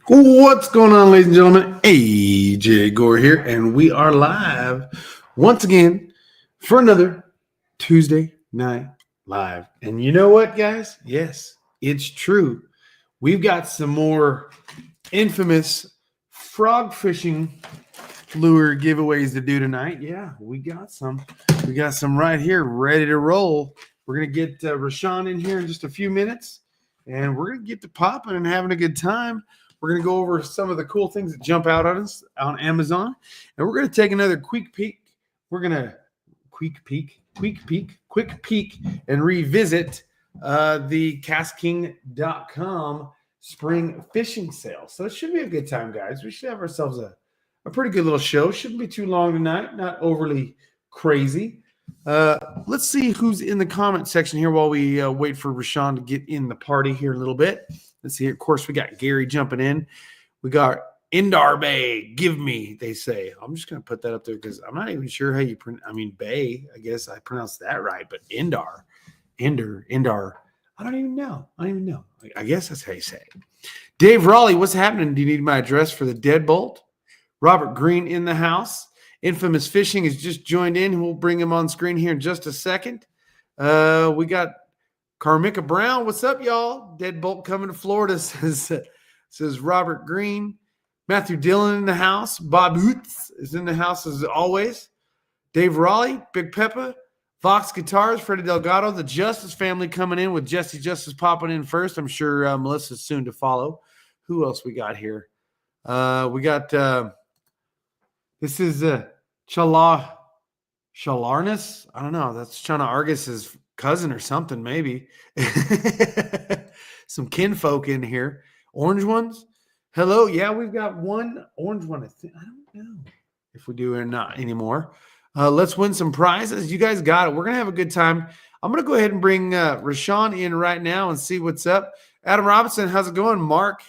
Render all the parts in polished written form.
What's going on, ladies and gentlemen? AJ Gore here, and we are live once again for another Tuesday Night Live. And you know what, guys? Yes, it's true. We've got some more infamous frog fishing lure giveaways to do tonight. Yeah, we got some. We got some right here ready to roll. We're going to get Rashawn in here in just a few minutes, and we're going to get to popping and having a good time. We're going to go over some of the cool things that jump out at us on Amazon, and we're going to take another quick peek. We're going to quick peek, and revisit the KastKing.com spring fishing sale. So it should be a good time, guys. We should have ourselves a pretty good little show. Shouldn't be too long tonight. Not overly crazy. Let's see who's in the comment section here while we wait for Rashawn to get in the party here a little bit. Let's see. Of course, we got Gary jumping in. We got Indar Bay. Give me, they say. I'm just going to put that up there because I'm not even sure how you pronounce. I mean, Bay. I guess I pronounced that right, but Indar. I don't even know. I guess that's how you say it. Dave Raleigh, what's happening? Do you need my address for the DeadBolt? Robert Green in the house. Infamous Fishing has just joined in. We'll bring him on screen here in just a second. We got Carmica Brown. What's up, y'all? DeadBolt coming to Florida, says Robert Green. Matthew Dillon in the house. Bob Hoots is in the house as always. Dave Raleigh, Big Peppa, Vox Guitars, Freddie Delgado, the Justice family coming in with Jesse Justice popping in first. I'm sure Melissa's soon to follow. Who else we got here? We got this is Shalarnus. I don't know. That's Chana Argus's cousin or something, maybe. Some kinfolk in here. Orange ones. Hello. Yeah, we've got one orange one. I don't know if we do or not anymore. Let's win some prizes. You guys got it. We're going to have a good time. I'm going to go ahead and bring Rashawn in right now and see what's up. Adam Robinson, how's it going? Mark,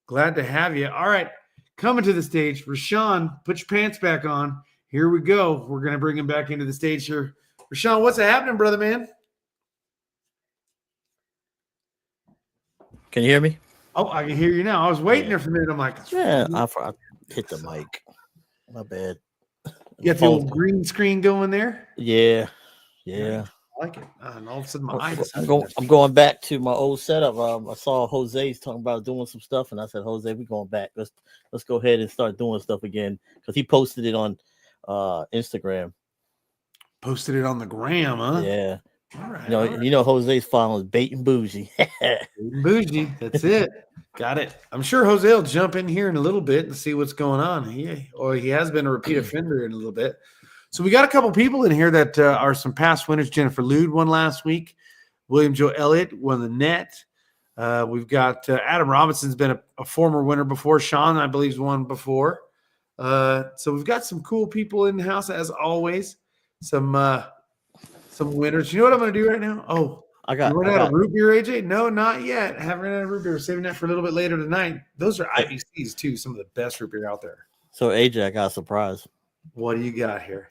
glad to have you. All right. Coming to the stage, Rashawn, put your pants back on. Here we go. We're going to bring him back into the stage here. Rashawn, what's happening, brother, man? Can you hear me? Oh, I can hear you now. I was waiting there for a minute. I'm like, yeah, I hit the mic. My bad. You got the old green screen going there? Yeah. I like it. And all of a sudden, my eyes. I'm going back to my old setup. I saw Jose's talking about doing some stuff, and I said, Jose, we're going back. Let's go ahead and start doing stuff again because he posted it on Instagram. Posted it on the gram, huh? Yeah. All right. You know, Jose's following Bait and Bougie. Bait and Bougie. That's it. Got it. I'm sure Jose will jump in here in a little bit and see what's going on. He has been a repeat offender in a little bit. So we got a couple people in here that are some past winners. Jennifer Lude won last week. William Joe Elliott won the net. We've got Adam Robinson's been a former winner before. Sean, I believe, has won before. So we've got some cool people in the house as always. Some winners. You know what I'm going to do right now? Oh, you run out of root beer, AJ? No, not yet. I haven't run out of root beer. We're saving that for a little bit later tonight. Those are IBCs too. Some of the best root beer out there. So AJ, I got a surprise. What do you got here?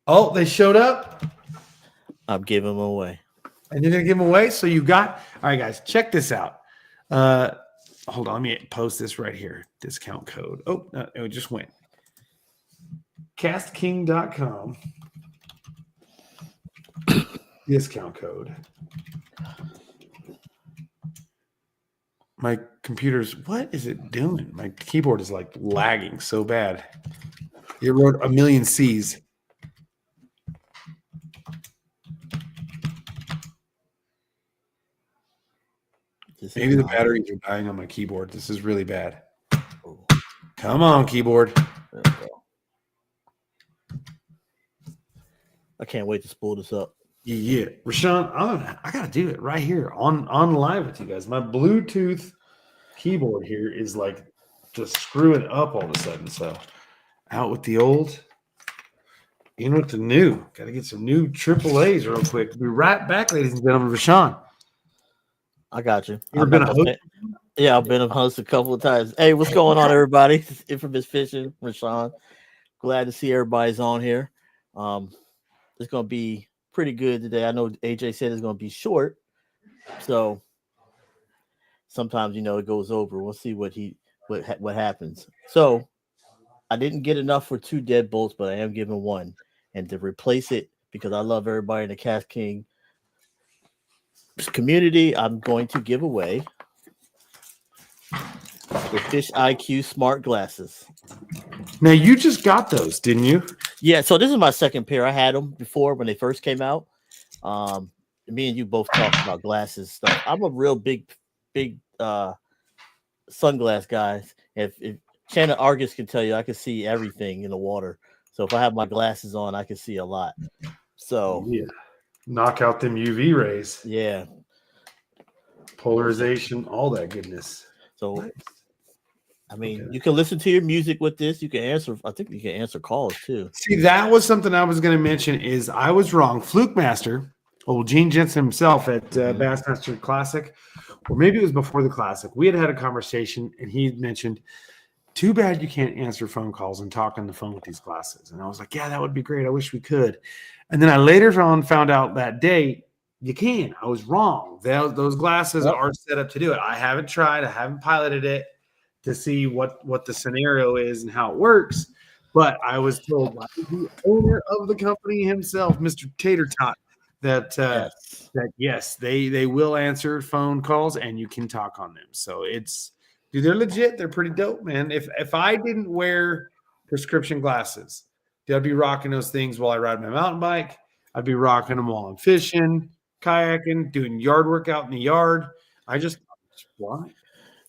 Oh, they showed up. I'm giving them away. And you're going to give them away? So you got – all right, guys, check this out. Hold on. Let me post this right here. Discount code. Oh, no, it just went. KastKing.com. Discount code. My computer's – what is it doing? My keyboard is like lagging so bad. It wrote a million C's. Maybe the batteries are dying on my keyboard. This is really bad. Come on, keyboard. There we go. I can't wait to spool this up. Yeah. Rashawn, I got to do it right here on live with you guys. My Bluetooth keyboard here is like just screwing up all of a sudden. So out with the old, in with the new. Got to get some new AAAs real quick. Be right back, ladies and gentlemen. Rashawn. I got you. You ever been a host? Yeah, I've been a host a couple of times. Hey, what's going on, everybody? Infamous Fishing, Rashawn. Glad to see everybody's on here. It's going to be pretty good today. I know AJ said it's going to be short. So sometimes it goes over. We'll see what happens. So I didn't get enough for 2 deadbolts, but I am giving one, and to replace it because I love everybody in the KastKing community, I'm going to give away the Fish IQ smart glasses. Now you just got those, didn't you? Yeah, so this is my second pair. I had them before when they first came out. Me and you both talked about glasses stuff. I'm a real big sunglass guy. If Shannon Argus can tell you, I can see everything in the water. So if I have my glasses on, I can see a lot. So yeah, knock out them UV rays. Yeah, polarization, all that goodness. So Nice. I mean, you can listen to your music with this. You can answer. I think you can answer calls too. See, that was something I was going to mention. Is I was wrong. Fluke Master, Gene Jensen himself at Bassmaster Classic, or maybe it was before the Classic. We had a conversation, and he mentioned, "Too bad you can't answer phone calls and talk on the phone with these glasses." And I was like, "Yeah, that would be great. I wish we could." And then I later on found out that day you can. I was wrong. Those glasses are set up to do it. I haven't tried. I haven't piloted it to see what the scenario is and how it works. But I was told by the owner of the company himself, Mr. Tater Tot, that yes, they will answer phone calls and you can talk on them. So they're legit. They're pretty dope, man. If I didn't wear prescription glasses, I'd be rocking those things while I ride my mountain bike. I'd be rocking them while I'm fishing, kayaking, doing yard work out in the yard. Why?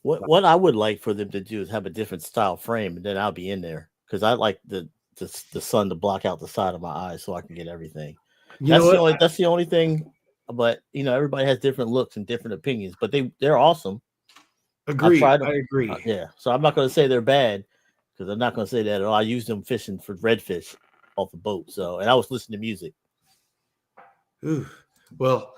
What I would like for them to do is have a different style frame, and then I'll be in there because I like the sun to block out the side of my eyes so I can get everything. That's the only thing. But everybody has different looks and different opinions, but they're awesome. Agreed. I agree. Yeah, so I'm not going to say they're bad because I'm not going to say that. I used them fishing for redfish off the boat. So, and I was listening to music. Ooh, well,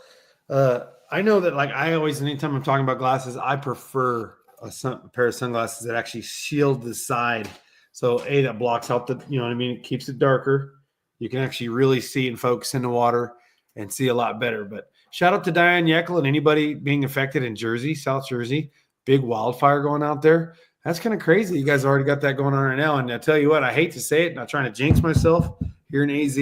I know that I always, anytime I'm talking about glasses, I prefer a pair of sunglasses that actually shield the side. So that blocks out it keeps it darker. You can actually really see and focus in the water and see a lot better. But shout out to Diane Yeckel and anybody being affected in Jersey, South Jersey, big wildfire going out there. That's kind of crazy. You guys already got that going on right now. And I tell you what, I hate to say it, not trying to jinx myself here in AZ.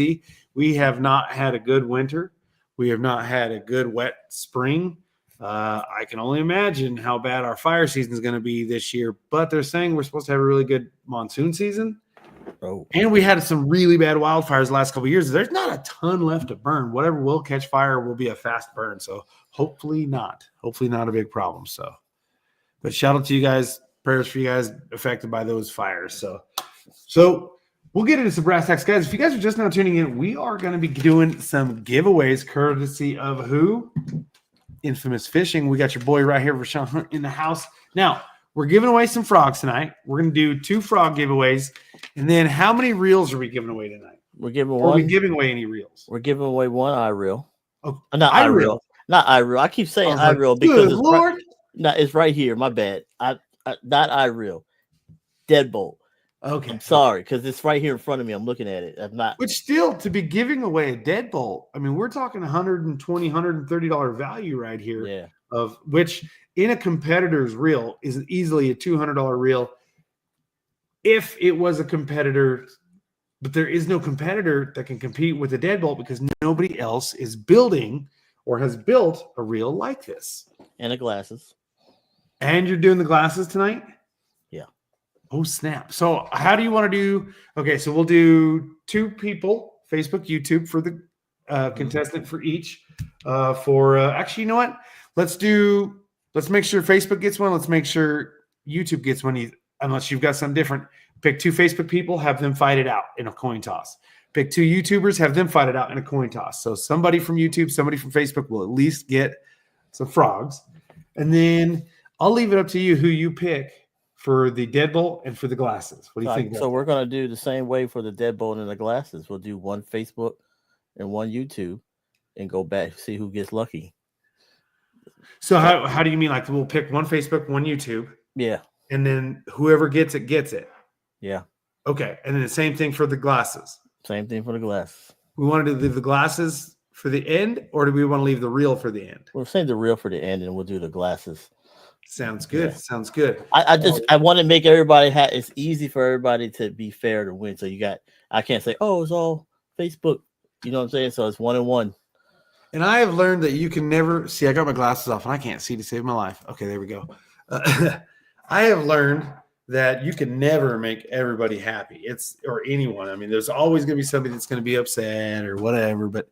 We have not had a good winter. We have not had a good wet spring. I can only imagine how bad our fire season is going to be this year. But they're saying we're supposed to have a really good monsoon season. Oh. And we had some really bad wildfires the last couple of years. There's not a ton left to burn. Whatever will catch fire will be a fast burn. So hopefully not. Hopefully not a big problem. But shout out to you guys. Prayers for you guys affected by those fires. So we'll get into some brass tacks, guys. If you guys are just now tuning in, we are going to be doing some giveaways courtesy of who? Infamous Fishing. We got your boy right here, Rashawn Hunt, in the house. Now, we're giving away some frogs tonight. We're going to do 2 frog giveaways. And then how many reels are we giving away tonight? We're giving one. Are we giving away any reels? We're giving away one eye reel. Oh, not eye reel. Not eye reel. I keep saying eye reel because it's right here. My bad. Not eye reel. Deadbolt. Okay. I'm sorry, because it's right here in front of me. I'm looking at it. I'm not. Which still, to be giving away a deadbolt, I mean, we're talking $120, $130 value right here. Yeah. Of which in a competitor's reel is easily a $200 reel. If it was a competitor, but there is no competitor that can compete with a deadbolt because nobody else is building or has built a reel like this. And the glasses. And you're doing the glasses tonight? Yeah. Oh, snap. So how do you want to do? Okay, so we'll do 2 people, Facebook, YouTube for the contestant for each. Actually, you know what? Let's make sure Facebook gets one. Let's make sure YouTube gets one, unless you've got something different. Pick 2 Facebook people, have them fight it out in a coin toss. Pick 2 YouTubers, have them fight it out in a coin toss. So somebody from YouTube, somebody from Facebook will at least get some frogs. And then I'll leave it up to you who you pick for the deadbolt and for the glasses. What do you think? So we're going to do the same way for the deadbolt and the glasses. We'll do one Facebook and one YouTube and go back, see who gets lucky. So how do you mean? We'll pick one Facebook, one YouTube. Yeah. And then whoever gets it, gets it. Yeah. Okay. And then the same thing for the glasses. Same thing for the glasses. We wanted to leave the glasses for the end, or do we want to leave the reel for the end? We'll save the reel for the end and we'll do the glasses. Sounds good. Yeah. Sounds good. I want to make everybody it's easy for everybody to be fair to win. So I can't say, oh, it's all Facebook. You know what I'm saying? So it's 1-1. And I have learned that you can never see. I got my glasses off and I can't see to save my life. Okay, there we go. I have learned that you can never make everybody happy. Or anyone. I mean, there's always going to be somebody that's going to be upset or whatever. But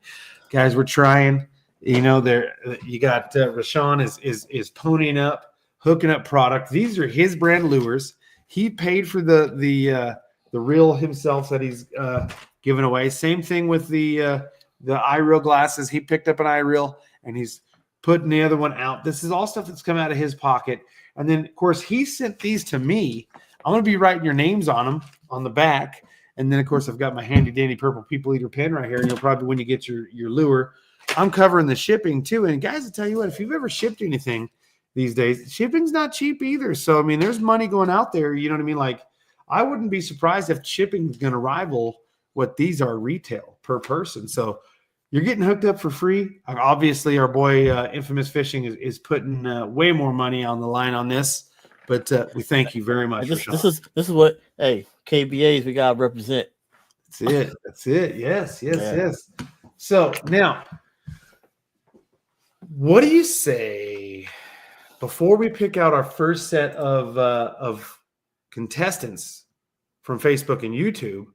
guys, we're trying. You know, you got Rashawn is ponying up, hooking up product. These are his brand lures. He paid for the reel himself that he's giving away. Same thing with the eye reel glasses. He picked up an eye reel and he's putting the other one out. This is all stuff that's come out of his pocket. And then, of course, he sent these to me. I'm going to be writing your names on them on the back. And then, of course, I've got my handy dandy purple people eater pen right here. And you'll probably, when you get your lure, I'm covering the shipping too. And guys, I'll tell you what, if you've ever shipped anything these days, shipping's not cheap either. So, I mean, there's money going out there. You know what I mean? Like, I wouldn't be surprised if shipping is going to rival what these are retail per person. So you're getting hooked up for free. Obviously, our boy Infamous Fishing is putting way more money on the line on this. But we thank you very much. This is what, hey, KBAs, we got to represent. That's it. Yes. So now, what do you say before we pick out our first set of contestants from Facebook and YouTube?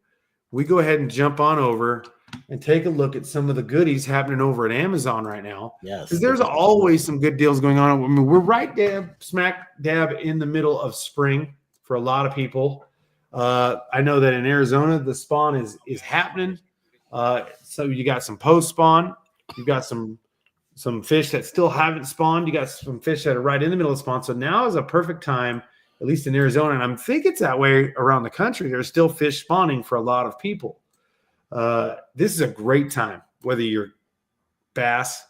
We go ahead and jump on over and take a look at some of the goodies happening over at Amazon right now. Yes, because there's always some good deals going on. I mean, we're smack dab in the middle of spring for a lot of people. I know that in Arizona, the spawn is happening. So you got some post spawn. You've got some fish that still haven't spawned. You got some fish that are right in the middle of spawn. So now is a perfect time, at least in Arizona, and I think it's that way around the country. There's still fish spawning for a lot of people. This is a great time, whether you're bass,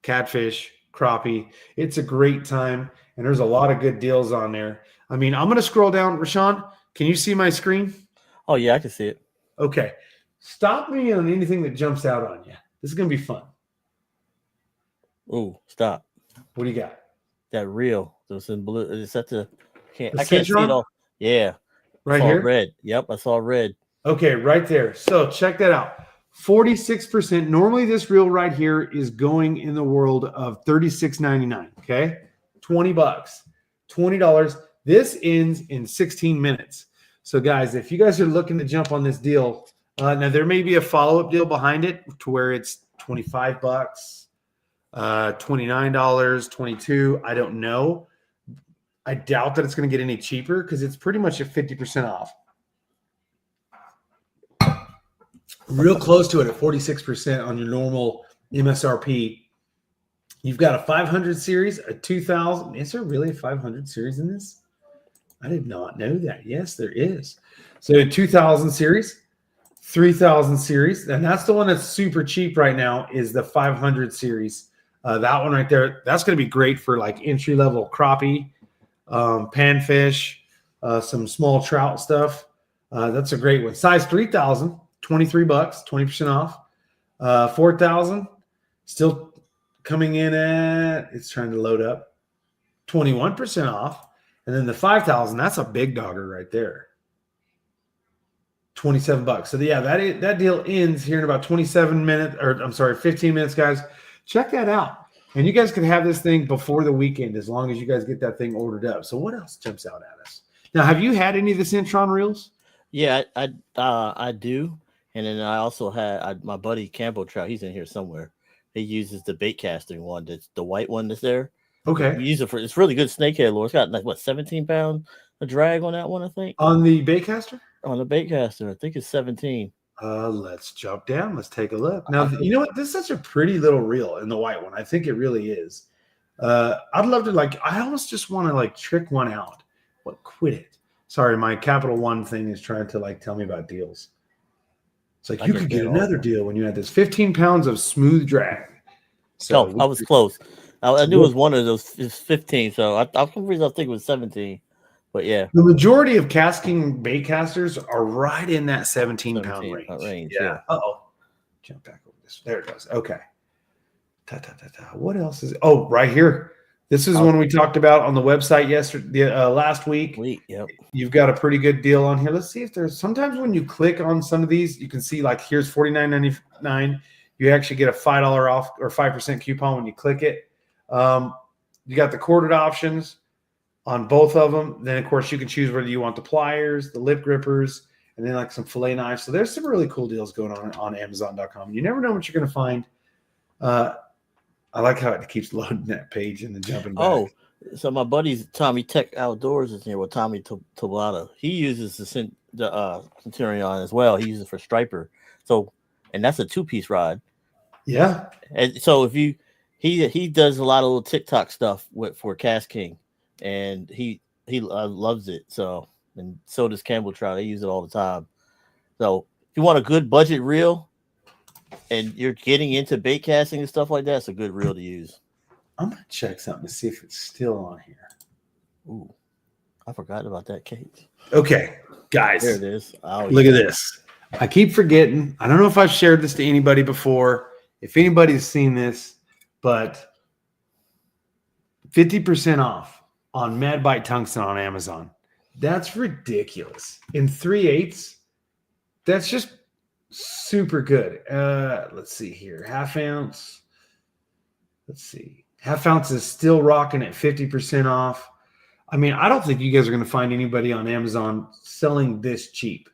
catfish, crappie. It's a great time, and there's a lot of good deals on there. I mean, I'm going to scroll down. Rashawn, can you see my screen? Oh, yeah, I can see it. Okay. Stop me on anything that jumps out on you. This is going to be fun. Ooh, stop. What do you got? That reel. That's in blue. Is that I can't see Citron? it all. Yeah. Right I saw here? red. Yep, I saw red. Okay, right there. So check that out. 46%. Normally this reel right here is going in the world of $36.99. Okay. $20. $20. This ends in 16 minutes. So guys, if you guys are looking to jump on this deal, now there may be a follow-up deal behind it to where it's $25, $29, $22. I don't know. I doubt that it's going to get any cheaper because it's pretty much at 50% off. Real close to it at 46% on your normal MSRP. You've got a 500 series, a 2000. Is there really a 500 series in this? I did not know that. Yes, there is. So a 2000 series, 3000 series, and that's the one that's super cheap right now is the 500 series. That one right there, that's going to be great for like entry-level crappie, panfish, some small trout stuff. That's a great one. Size 3000. $23, 20% off. 4,000, still coming in at, it's trying to load up, 21% off. And then the 5,000, that's a big dogger right there. $27. So yeah, that deal ends here in about 15 minutes, guys. Check that out. And you guys can have this thing before the weekend as long as you guys get that thing ordered up. So what else jumps out at us? Now, have you had any of the Centron reels? Yeah, I do. And then I also had my buddy Campbell Trout. He's in here somewhere. He uses the bait casting one. That's the white one that's there. Okay. We use it for, it's really good snakehead lure. It's got like, 17 pound a drag on that one, I think. On the bait caster? On the bait caster. I think it's 17. Let's jump down. Let's take a look. Now, you know what? This is such a pretty little reel in the white one. I think it really is. I'd love to I almost just want to trick one out. What? Quit it. Sorry, my Capital One thing is trying to tell me about deals. It's you could get another deal when you had this 15 pounds of smooth drag. So I was close. I knew it was one of those. It's 15. So for some reason I think it was 17. But yeah, the majority of KastKing bait casters are right in that 17-pound range. Yeah. Jump back over this. There it goes. Okay. What else is? Oh, right here. This is one we talked about on the website yesterday, last week. Yep. You've got a pretty good deal on here. Let's see if there's sometimes when you click on some of these, you can see like here's $49.99. You actually get a $5 off or 5% coupon when you click it. You got the corded options on both of them. Then, of course, you can choose whether you want the pliers, the lip grippers, and then like some fillet knives. So there's some really cool deals going on Amazon.com. You never know what you're going to find. I like how it keeps loading that page and then jumping back. Oh, so my buddy's Tommy Tech Outdoors is here with Tommy Tabata. He uses the Centurion as well. He uses it for striper. So, and that's a 2-piece rod. Yeah. And so if he does a lot of little TikTok stuff for KastKing, and he loves it. So, and so does Campbell Trout. They use it all the time. So if you want a good budget reel, and you're getting into bait casting and stuff like that, it's a good reel to use. I'm going to check something to see if it's still on here. Ooh, I forgot about that cage. Okay, guys. There it is. Look at this. I keep forgetting. I don't know if I've shared this to anybody before. If anybody's seen this, but 50% off on Mad Bite Tungsten on Amazon. That's ridiculous. In 3/8, that's just super good. Let's see here. Half ounce. Let's see. Half ounce is still rocking at 50% off. I mean, I don't think you guys are going to find anybody on Amazon selling this cheap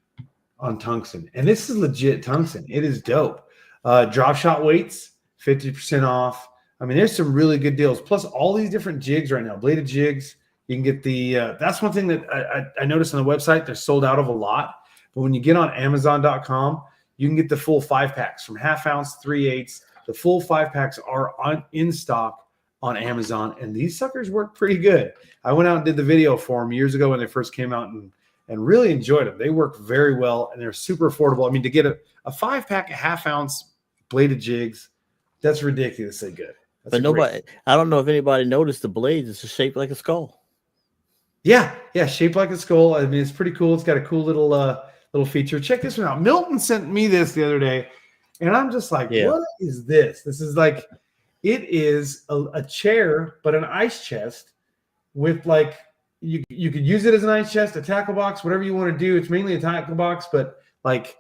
on tungsten. And this is legit tungsten. It is dope. Drop shot weights, 50% off. I mean, there's some really good deals. Plus all these different jigs right now, bladed jigs. You can get the, that's one thing that I noticed on the website. They're sold out of a lot. But when you get on Amazon.com, you can get the full 5-packs from half ounce, 3/8. The full 5-packs are in stock on Amazon, and these suckers work pretty good. I went out and did the video for them years ago when they first came out and really enjoyed them. They work very well, and they're super affordable. I mean, to get a 5-pack of half ounce bladed jigs, that's ridiculously good. That's but nobody, I don't know if anybody noticed the blades. It's shaped like a skull. Yeah, shaped like a skull. I mean, it's pretty cool. It's got a cool little feature. Check this one out. Milton sent me this the other day, and I'm just like, What is this? This is like, it is a chair, but an ice chest with like, you could use it as an ice chest, a tackle box, whatever you want to do. It's mainly a tackle box, but like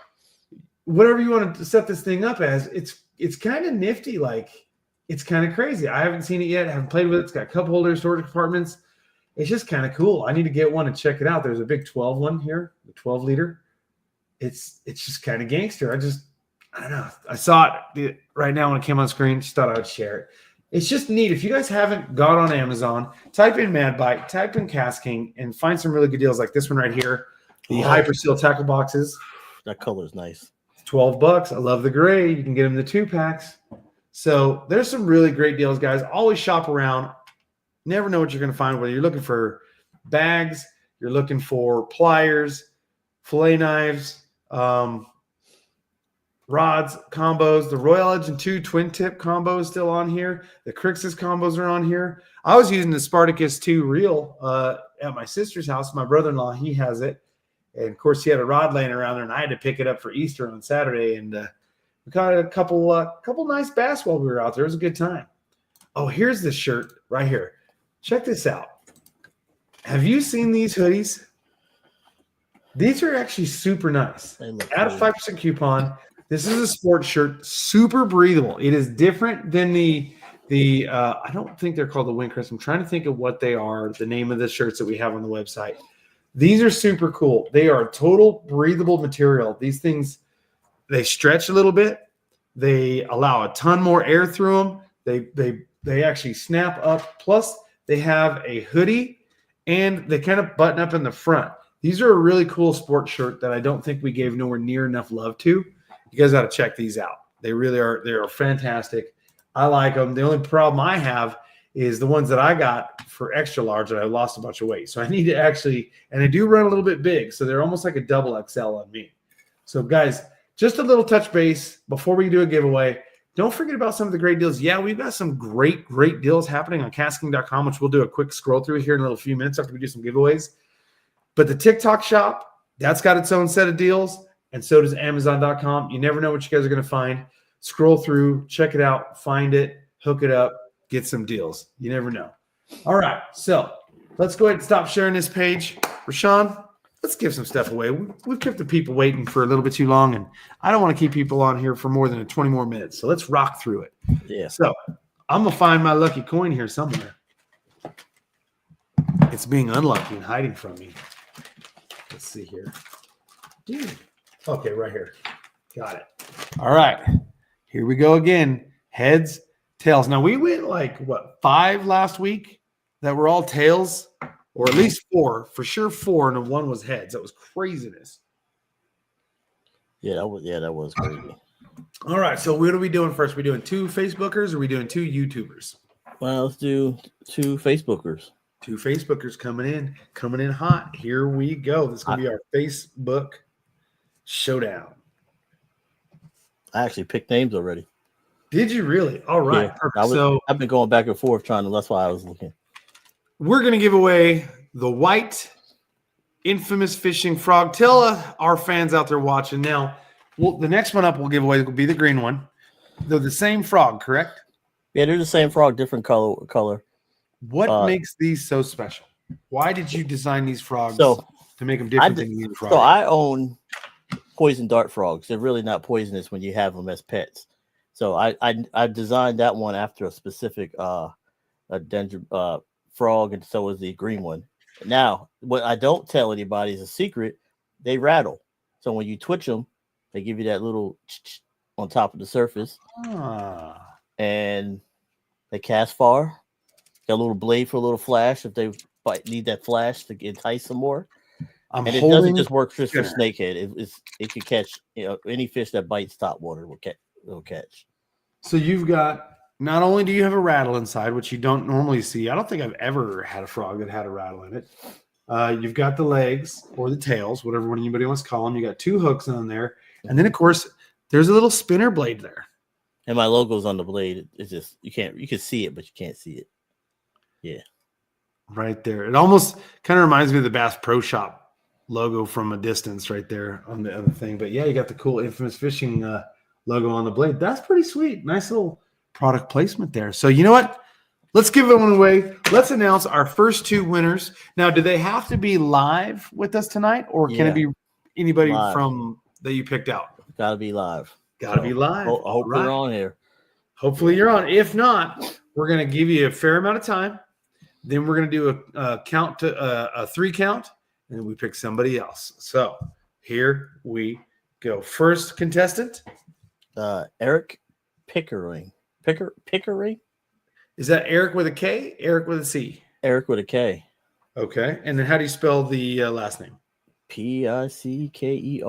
whatever you want to set this thing up as, it's kind of nifty. Like it's kind of crazy. I haven't seen it yet. I haven't played with it. It's got cup holders, storage compartments. It's just kind of cool. I need to get one and check it out. There's a big 12 one here, the 12 liter. It's just kind of gangster. I don't know. I saw it right now when it came on screen. Just thought I would share it. It's just neat. If you guys haven't got on Amazon, type in Mad Bite, type in KastKing, and find some really good deals like this one right here. The Hyper Seal tackle boxes. That color is nice. $12. I love the gray. You can get them the 2-packs. So there's some really great deals, guys. Always shop around. Never know what you're going to find, whether you're looking for bags, you're looking for pliers, fillet knives, rods, combos. The Royal Legend 2 twin tip combo is still on here. The Crixus combos are on here. I was using the Spartacus 2 reel at my sister's house. My brother-in-law, he has it. And, of course, he had a rod laying around there, and I had to pick it up for Easter on Saturday. And we caught a couple nice bass while we were out there. It was a good time. Oh, here's the shirt right here. Check this out. Have you seen these hoodies? These are actually super nice. Add a 5% coupon. This is a sports shirt, super breathable. It is different than the I don't think they're called the Windcrest. I'm trying to think of what they are, the name of the shirts that we have on the website. These are super cool. They are total breathable material. These things, they stretch a little bit. They allow a ton more air through them. They actually snap up. Plus, they have a hoodie, and they kind of button up in the front. These are a really cool sports shirt that I don't think we gave nowhere near enough love to. You guys got to check these out. They really are. They are fantastic. I like them. The only problem I have is the ones that I got for extra large that I lost a bunch of weight. So I need to actually, and I do run a little bit big. So they're almost like a double XL on me. So guys, just a little touch base before we do a giveaway. Don't forget about some of the great deals. Yeah, we've got some great deals happening on KastKing.com, which we'll do a quick scroll through here in a little few minutes after we do some giveaways. But the TikTok shop, that's got its own set of deals, and so does Amazon.com. You never know what you guys are going to find. Scroll through, check it out, find it, hook it up, get some deals. You never know. All right, so let's go ahead and stop sharing this page. Rashawn, let's give some stuff away. We've kept the people waiting for a little bit too long, and I don't want to keep people on here for more than 20 more minutes. So let's rock through it. Yeah. So I'm gonna find my lucky coin here somewhere. It's being unlucky and hiding from me. Let's see here. Dude. Okay, right here. Got it. All right. Here we go again. Heads, tails. Now we went like what 5 last week that were all tails, or at least 4, for sure 4, and then 1 was heads. That was craziness. Yeah, that was crazy. All right. So what are we doing first? Are we doing 2 Facebookers or are we doing 2 YouTubers? Well, let's do 2 Facebookers. 2 Facebookers coming in hot. Here we go. This is gonna be our Facebook showdown. I actually picked names already. Did you really? All right. Yeah, I've been going back and forth trying to. That's why I was looking. We're going to give away the white infamous fishing frog. Tell our fans out there watching now. Well, the next one up we'll give away will be the green one. They're the same frog, correct? Yeah, they're the same frog, different color. What makes these so special? Why did you design these frogs to make them different than the frog? So I own poison dart frogs. They're really not poisonous when you have them as pets. So I designed that one after a specific a frog, and so is the green one. Now, what I don't tell anybody is a secret. They rattle. So when you twitch them, they give you that little on top of the surface. And they cast far. Got a little blade for a little flash if they need that flash to entice some more. And it doesn't just work just for snakehead. It can catch any fish that bites top water will catch. So you've got, not only do you have a rattle inside, which you don't normally see. I don't think I've ever had a frog that had a rattle in it. You've got the legs or the tails, whatever one anybody wants to call them. You got 2 hooks on there, and then of course there's a little spinner blade there. And my logo's on the blade. It's just you can see it, but you can't see it. Yeah, right there. It almost kind of reminds me of the Bass Pro Shop logo from a distance, right there on the other thing. But yeah, you got the cool infamous fishing logo on the blade. That's pretty sweet. Nice little product placement there. So you know what? Let's give it one away. Let's announce our first 2 winners. Now, do they have to be live with us tonight, or can it be anybody from that you picked out? Got to be live. Got to be live. I hope you're on here. Hopefully you're on. If not, we're going to give you a fair amount of time. Then we're going to do a count to a 3 count, and then we pick somebody else. So here we go. First contestant, Eric Pickering. Pickering? Is that Eric with a K? Eric with a C? Eric with a K. Okay. And then how do you spell the last name? Pickering. Pickering.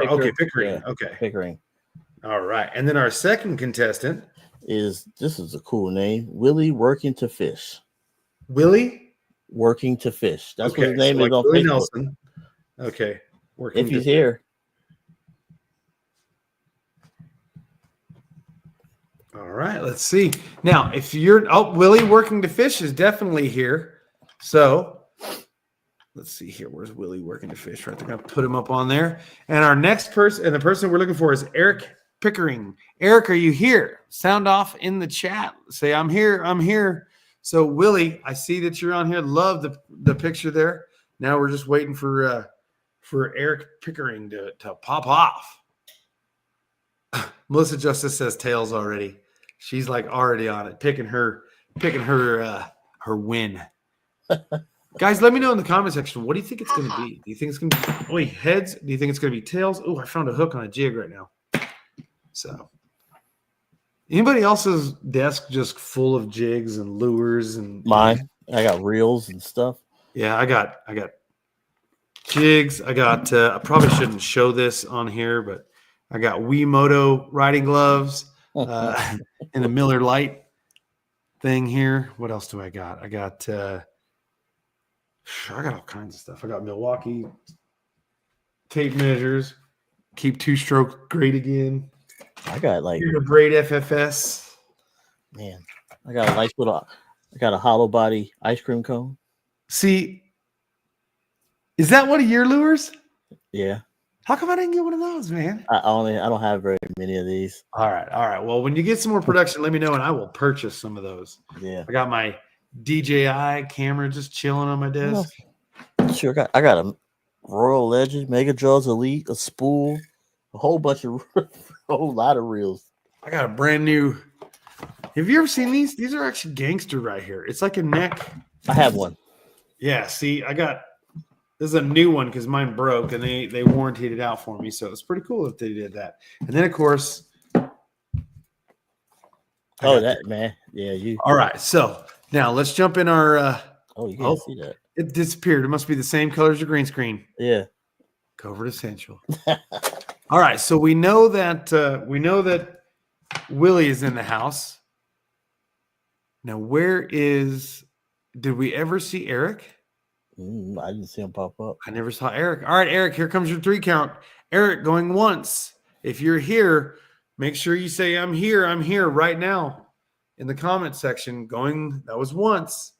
Okay, Pickering. Yeah, okay. Pickering. All right. And then our second contestant is a cool name. Willie Working to Fish. Willie? Working to Fish. That's what his name is on Willie Facebook. Nelson. Okay. If he's here. All right, let's see. Now, if you're Willie Working to Fish is definitely here. So let's see here. Where's Willie Working to Fish? Right, they're gonna put him up on there. And our next person, and the person we're looking for is Eric Pickering. Eric, are you here? Sound off in the chat. Say, I'm here. I'm here. So Willie, I see that you're on here. Love the picture there. Now we're just waiting for Eric Pickering to pop off. Melissa Justice says tails already. She's like already on it, picking her win. Guys, let me know in the comment section. What do you think it's going to be? Do you think it's going to be heads? Do you think it's going to be tails? Oh, I found a hook on a jig right now. So, anybody else's desk just full of jigs and lures and mine? I got reels and stuff. Yeah, I got jigs. I got. I probably shouldn't show this on here, but I got Wiimoto riding gloves and a Miller Lite thing here. What else do I got? I got all kinds of stuff. I got Milwaukee tape measures. Keep 2-stroke great again. I got like braid FFS. Man, I got a nice little. I got a hollow body ice cream cone. See, is that one of your lures? Yeah. How come I didn't get one of those, man? I don't have very many of these. All right. Well, when you get some more production, let me know, and I will purchase some of those. Yeah, I got my DJI camera just chilling on my desk. Sure, I got a Royal Legend, Mega Jaws Elite, a spool, a whole bunch of a whole lot of reels. I got a brand new. Have you ever seen these? These are actually gangster right here. It's like a neck. I have one. Yeah. See, this is a new one because mine broke and they warrantied it out for me. So it's pretty cool if they did that. And then of course. Man. Yeah, you. All right. So now let's jump in our. You can't see that. It disappeared. It must be the same color as your green screen. Yeah. Covert Essential. All right. So we know that Willie is in the house. Now, did we ever see Eric? I didn't see him pop up. I never saw Eric. All right, Eric, here comes your 3 count. Eric going once. If you're here, make sure you say, I'm here right now in the comment section. That was once.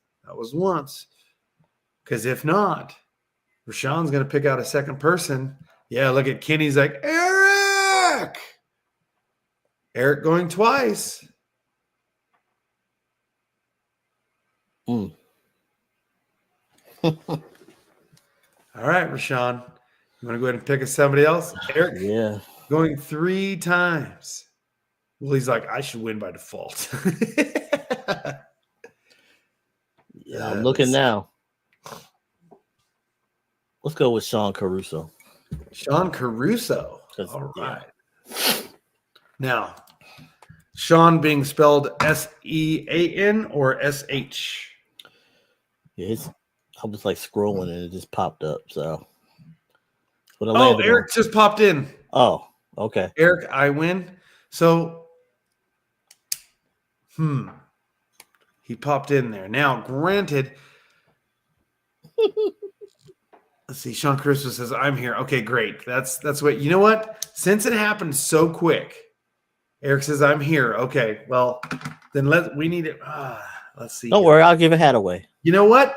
Because if not, Rashawn's going to pick out a second person. Yeah, look at Kenny's like, Eric! Eric going twice. All right, Rashawn. You want to go ahead and pick somebody else? Eric? Yeah. Going 3 times. Well, he's like, I should win by default. Yeah, I'm looking now. Let's go with Sean Caruso. Sean Caruso. All right. Yeah. Now, Sean being spelled S-E-A-N or S-H? Yeah, I was like scrolling and it just popped up. So, Eric just popped in. Oh, okay. Eric, I win. So, he popped in there. Now, granted, let's see. Sean Caruso says, "I'm here." Okay, great. That's what you know. What? Since it happened so quick, Eric says, "I'm here." Okay, well, then we need it. Let's see. Don't worry, I'll give a hat away. You know what?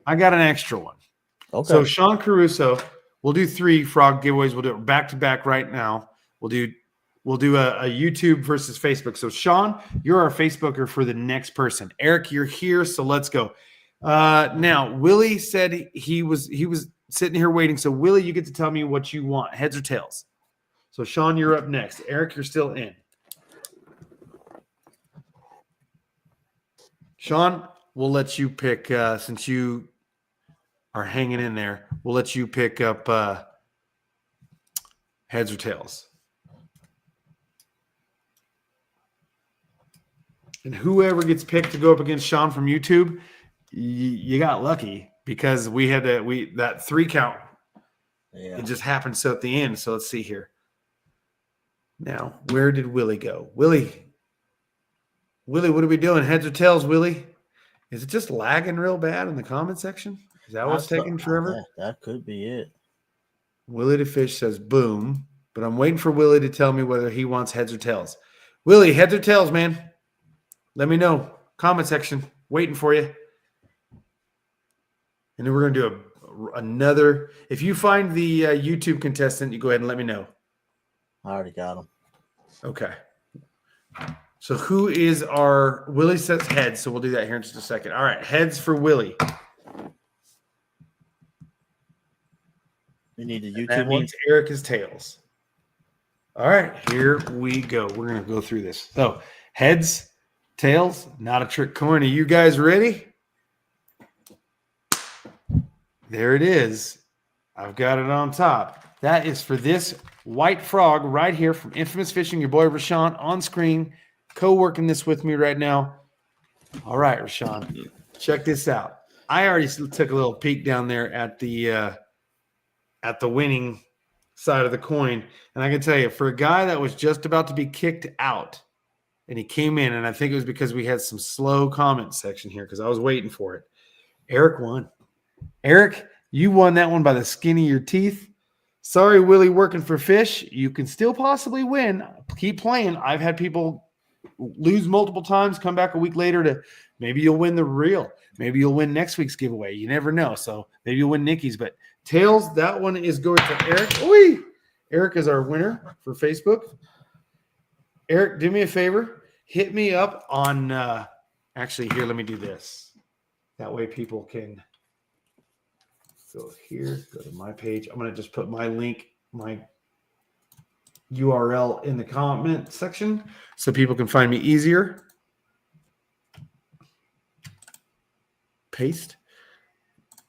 I got an extra one. Okay. So Sean Caruso, we'll do 3 frog giveaways. We'll do it back to back right now. We'll do a YouTube versus Facebook. So Sean, you're our Facebooker for the next person. Eric, you're here, so let's go. Now Willie said he was sitting here waiting. So Willie, you get to tell me what you want, heads or tails. So Sean, you're up next. Eric, you're still in. Sean, we'll let you pick since you are hanging in there. We'll let you pick up heads or tails. And whoever gets picked to go up against Sean from YouTube, you got lucky because we had that 3 count. Yeah. It just happened so at the end. So let's see here. Now, where did Willie go? Willie, what are we doing? Heads or tails, Willie? Is it just lagging real bad in the comment section? Is that what's taking forever? That could be it. Willie the Fish says boom, but I'm waiting for Willie to tell me whether he wants heads or tails. Willie, heads or tails, man? Let me know. Comment section. Waiting for you. And then we're going to do another. If you find the YouTube contestant, you go ahead and let me know. I already got him. Okay. So who is our – Willie says heads, so we'll do that here in just a second. All right, heads for Willie. You need the YouTube that one? means Eric is tails. All right, here we go. We're going to go through this. So heads, tails, not a trick coin. Are you guys ready? There it is. I've got it on top. That is for this white frog right here from Infamous Fishing, your boy Rashawn on screen, co-working this with me right now. All right, Rashawn, check this out. I already took a little peek down there at the winning side of the coin, and I can tell you, for a guy that was just about to be kicked out, and he came in, and I think it was because we had some slow comment section here because I was waiting for it. Eric won. Eric, you won that one by the skin of your teeth. Sorry, Willie, working for fish. You can still possibly win. Keep playing. I've had people lose multiple times, come back a week later to maybe you'll win the reel. Maybe you'll win next week's giveaway. You never know. So maybe you'll win Nikki's. But tails, that one is going to Eric. Oy! Eric is our winner for Facebook. Eric, do me a favor. Hit me up on actually here, let me do this. That way people can go here, go to my page. I'm going to just put my link, my URL in the comment section so people can find me easier. Paste.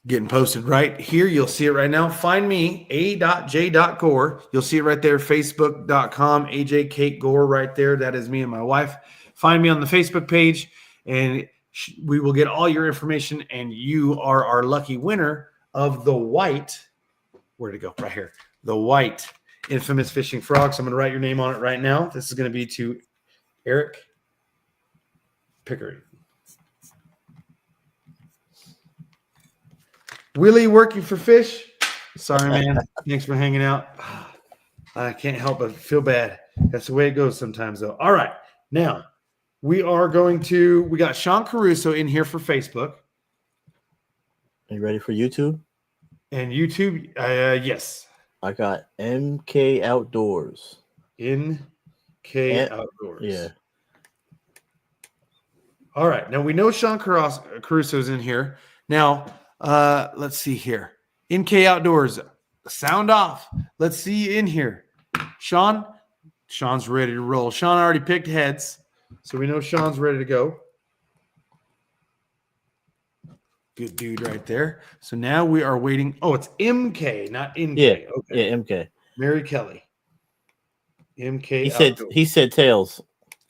Getting posted right here. You'll see it right now. Find me, a.j.gore. You'll see it right there, facebook.com, AJ Kate Gore right there. That is me and my wife. Find me on the Facebook page, and we will get all your information, and you are our lucky winner of the white. Where'd it go? Right here. The white infamous fishing frog. So I'm going to write your name on it right now. This is going to be to Eric Pickering. Willie working for fish. Sorry, man. Thanks for hanging out. I can't help but feel bad. That's the way it goes sometimes, though. All right. Now, we got Sean Caruso in here for Facebook. Are you ready for YouTube? And YouTube, yes. I got MK Outdoors. Outdoors. Yeah. All right. Now, we know Sean Caruso's in here. Now, let's see here. NK Outdoors, sound off. Let's see you in here. Sean's ready to roll. Sean already picked heads, so we know Sean's ready to go. Good dude right there. So now we are waiting. Oh, it's MK, not NK. Yeah, okay. Yeah, MK. Mary Kelly. MK. He said tails.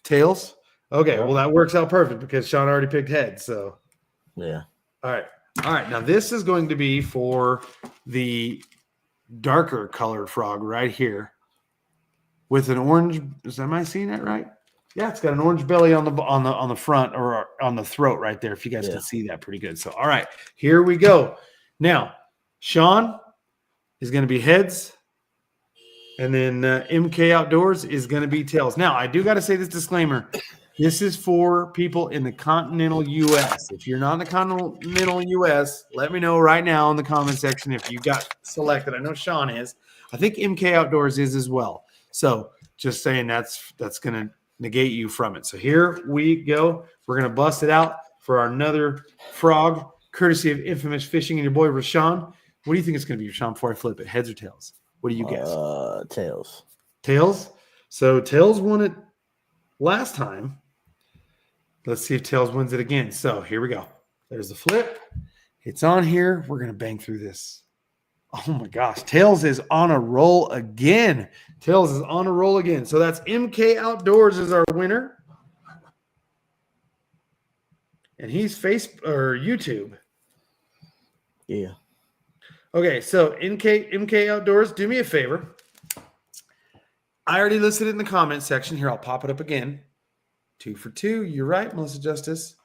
Tails? Okay, Yeah. well, that works out perfect because Sean already picked heads. So Yeah. All right. Now this is going to be for the darker color frog right here with an orange. Am I seeing that right? Yeah, it's got an orange belly on the front or on the throat right there. If you guys can see that pretty good. So, all right, here we go. Now, Sean is going to be heads, and then MK Outdoors is going to be tails. Now, I do got to say this disclaimer. This is for people in the continental U.S. If you're not in the continental U.S., let me know right now in the comment section if you got selected. I know Sean is. I think MK Outdoors is as well. So just saying that's going to negate you from it. So here we go. We're going to bust it out for our another frog, courtesy of Infamous Fishing and your boy Rashawn. What do you think it's going to be, Rashawn, before I flip it? Heads or tails? What do you guess? Tails. Tails? So tails won it last time. Let's see if tails wins it again. So here we go. There's the flip. It's on here. We're going to bang through this. Oh my gosh. Tails is on a roll again. Tails is on a roll again. So that's MK Outdoors is our winner. And he's YouTube. Yeah. Okay, so MK Outdoors, do me a favor. I already listed it in the comment section. Here, I'll pop it up again. 2 for 2. You're right, Melissa Justice.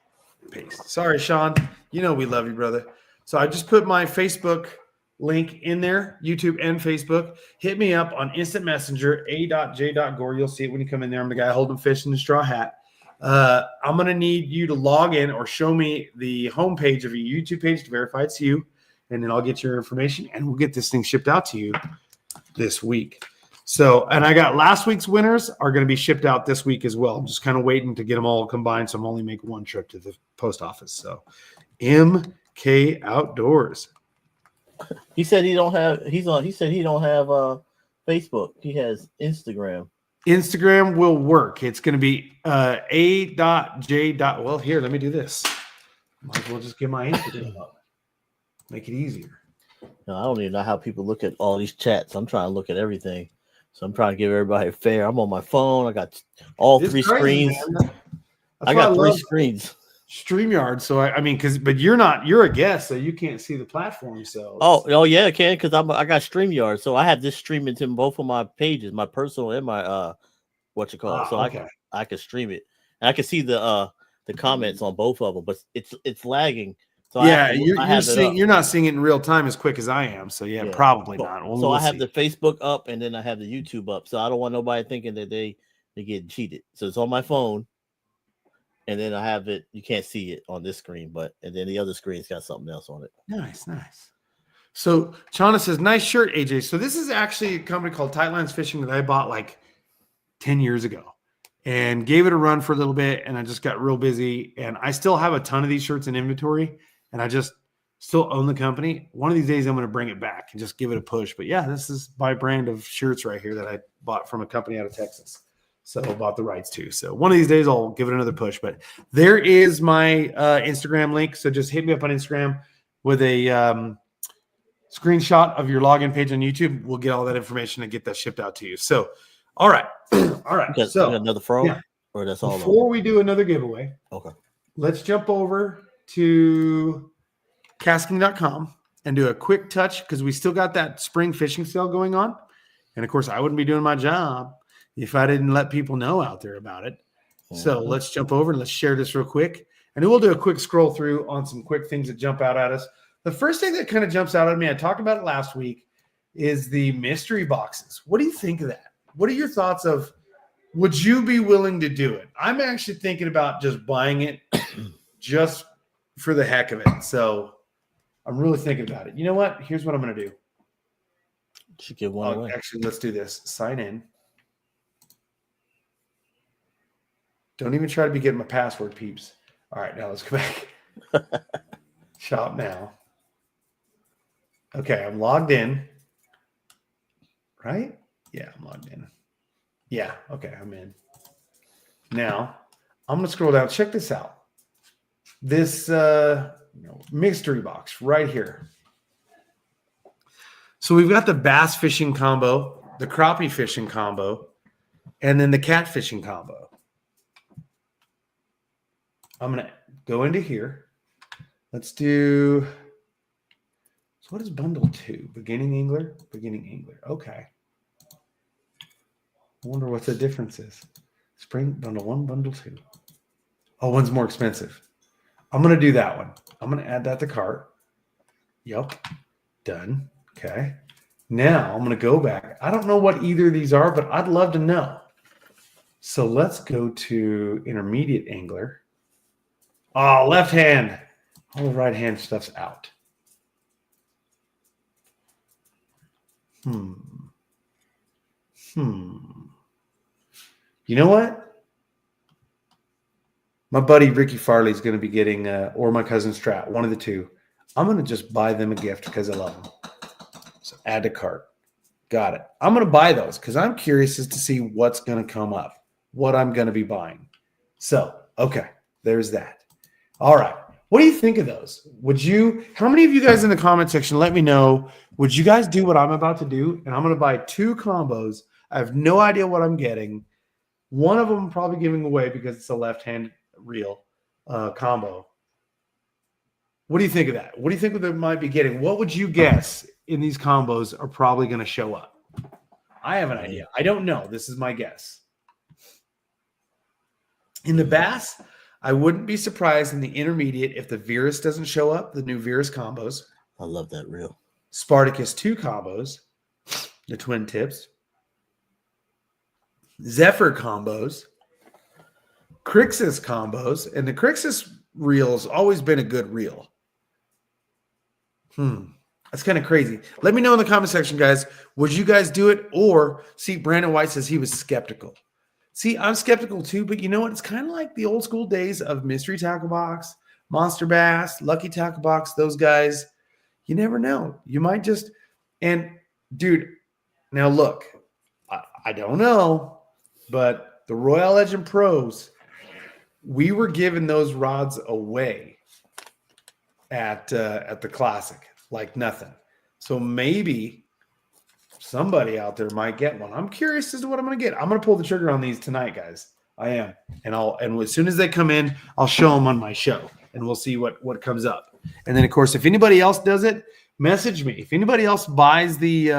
Paste. Sorry, Sean. You know we love you, brother. So I just put my Facebook link in there, YouTube and Facebook. Hit me up on Instant Messenger, a.j.gore. You'll see it when you come in there. I'm the guy holding fish in the straw hat. I'm going to need you to log in or show me the homepage of your YouTube page to verify it's you, and then I'll get your information, and we'll get this thing shipped out to you this week. So, and I got last week's winners are going to be shipped out this week as well. I'm just kind of waiting to get them all combined, so I'm only making one trip to the post office. So, MK Outdoors. He said he don't have. He said he don't have Facebook. He has Instagram. Instagram will work. It's going to be a.j. Well, here, let me do this. Might as well just get my Instagram up. Make it easier. No, I don't even know how people look at all these chats. I'm trying to look at everything. So I'm trying to give everybody fair. I'm on my phone. I got all three screens. I got 3 screens. StreamYard. So I mean, but you're a guest, so you can't see the platform. So oh yeah, I can because I got StreamYard. So I have this streaming to both of my pages, my personal and my So okay. I can stream it. And I can see the comments on both of them, but it's lagging. So yeah, you're not seeing it in real time as quick as I am. So yeah. Probably not. So I have the Facebook up and then I have the YouTube up. So I don't want nobody thinking that they get cheated. So it's on my phone, and then I have it. You can't see it on this screen, and then the other screen's got something else on it. Nice. So Chana says, nice shirt, AJ. So this is actually a company called Tight Lines Fishing that I bought like 10 years ago and gave it a run for a little bit. And I just got real busy. And I still have a ton of these shirts in inventory. And I just still own the company. One of these days, I'm going to bring it back and just give it a push. But yeah, this is my brand of shirts right here that I bought from a company out of Texas. So I bought the rights too. So one of these days, I'll give it another push. But there is my Instagram link. So just hit me up on Instagram with a screenshot of your login page on YouTube. We'll get all that information and get that shipped out to you. So, all right. All right. You got another throw? Yeah. Or that's all? Before we do another giveaway, okay, let's jump over to KastKing.com and do a quick touch because we still got that spring fishing sale going on. And of course, I wouldn't be doing my job if I didn't let people know out there about it. So let's jump over and let's share this real quick. And then we'll do a quick scroll through on some quick things that jump out at us. The first thing that kind of jumps out at me, I talked about it last week, is the mystery boxes. What do you think of that? What are your thoughts of, would you be willing to do it? I'm actually thinking about just buying it just for the heck of it. So I'm really thinking about it. You know what? Here's what I'm going to do. Should give one away. Actually, let's do this. Sign in. Don't even try to be getting my password, peeps. All right, now let's go back. Shop now. Okay, I'm logged in. Right? Yeah, I'm logged in. Yeah, okay, I'm in. Now, I'm going to scroll down. Check this out. This mystery box right here. So we've got the bass fishing combo, the crappie fishing combo, and then the cat fishing combo. I'm going to go into here. Let's do, so what is bundle 2? Beginning angler? Beginning angler. Okay. I wonder what the difference is. Spring bundle 1, bundle 2. Oh, one's more expensive. I'm going to do that one. I'm going to add that to cart. Yep. Done. Okay. Now I'm going to go back. I don't know what either of these are, but I'd love to know. So let's go to intermediate angler. Oh, left hand. All the right hand stuff's out. You know what? My buddy Ricky Farley is going to be getting, or my cousin Strat, one of the two. I'm going to just buy them a gift because I love them. So add to cart. Got it. I'm going to buy those because I'm curious as to see what's going to come up, what I'm going to be buying. So, okay, there's that. All right. What do you think of those? How many of you guys in the comment section, let me know, would you guys do what I'm about to do? And I'm going to buy 2 combos. I have no idea what I'm getting. One of them I'm probably giving away because it's a left-hand reel combo. What do you think of that? What do you think they might be getting? What would you guess in these combos are probably going to show up? I have an idea. I don't know. This is my guess. In the bass, I wouldn't be surprised in the intermediate if the Virus doesn't show up, the new Virus combos. I love that reel. Spartacus 2 combos, the twin tips. Zephyr combos. Crixus combos. And the Crixus reel has always been a good reel. That's kind of crazy. Let me know in the comment section, guys. Would you guys do it? Or, see, Brandon White says he was skeptical. See, I'm skeptical too, but you know what? It's kind of like the old school days of Mystery Tackle Box, Monster Bass, Lucky Tackle Box, those guys. You never know. You might just, and dude, now look, I don't know, but the Royal Legend Pros, we were giving those rods away at the Classic, like nothing. So maybe somebody out there might get one. I'm curious as to what I'm going to get. I'm going to pull the trigger on these tonight, guys. I am. And as soon as they come in, I'll show them on my show and we'll see what comes up. And then of course, if anybody else does it, message me. If anybody else buys the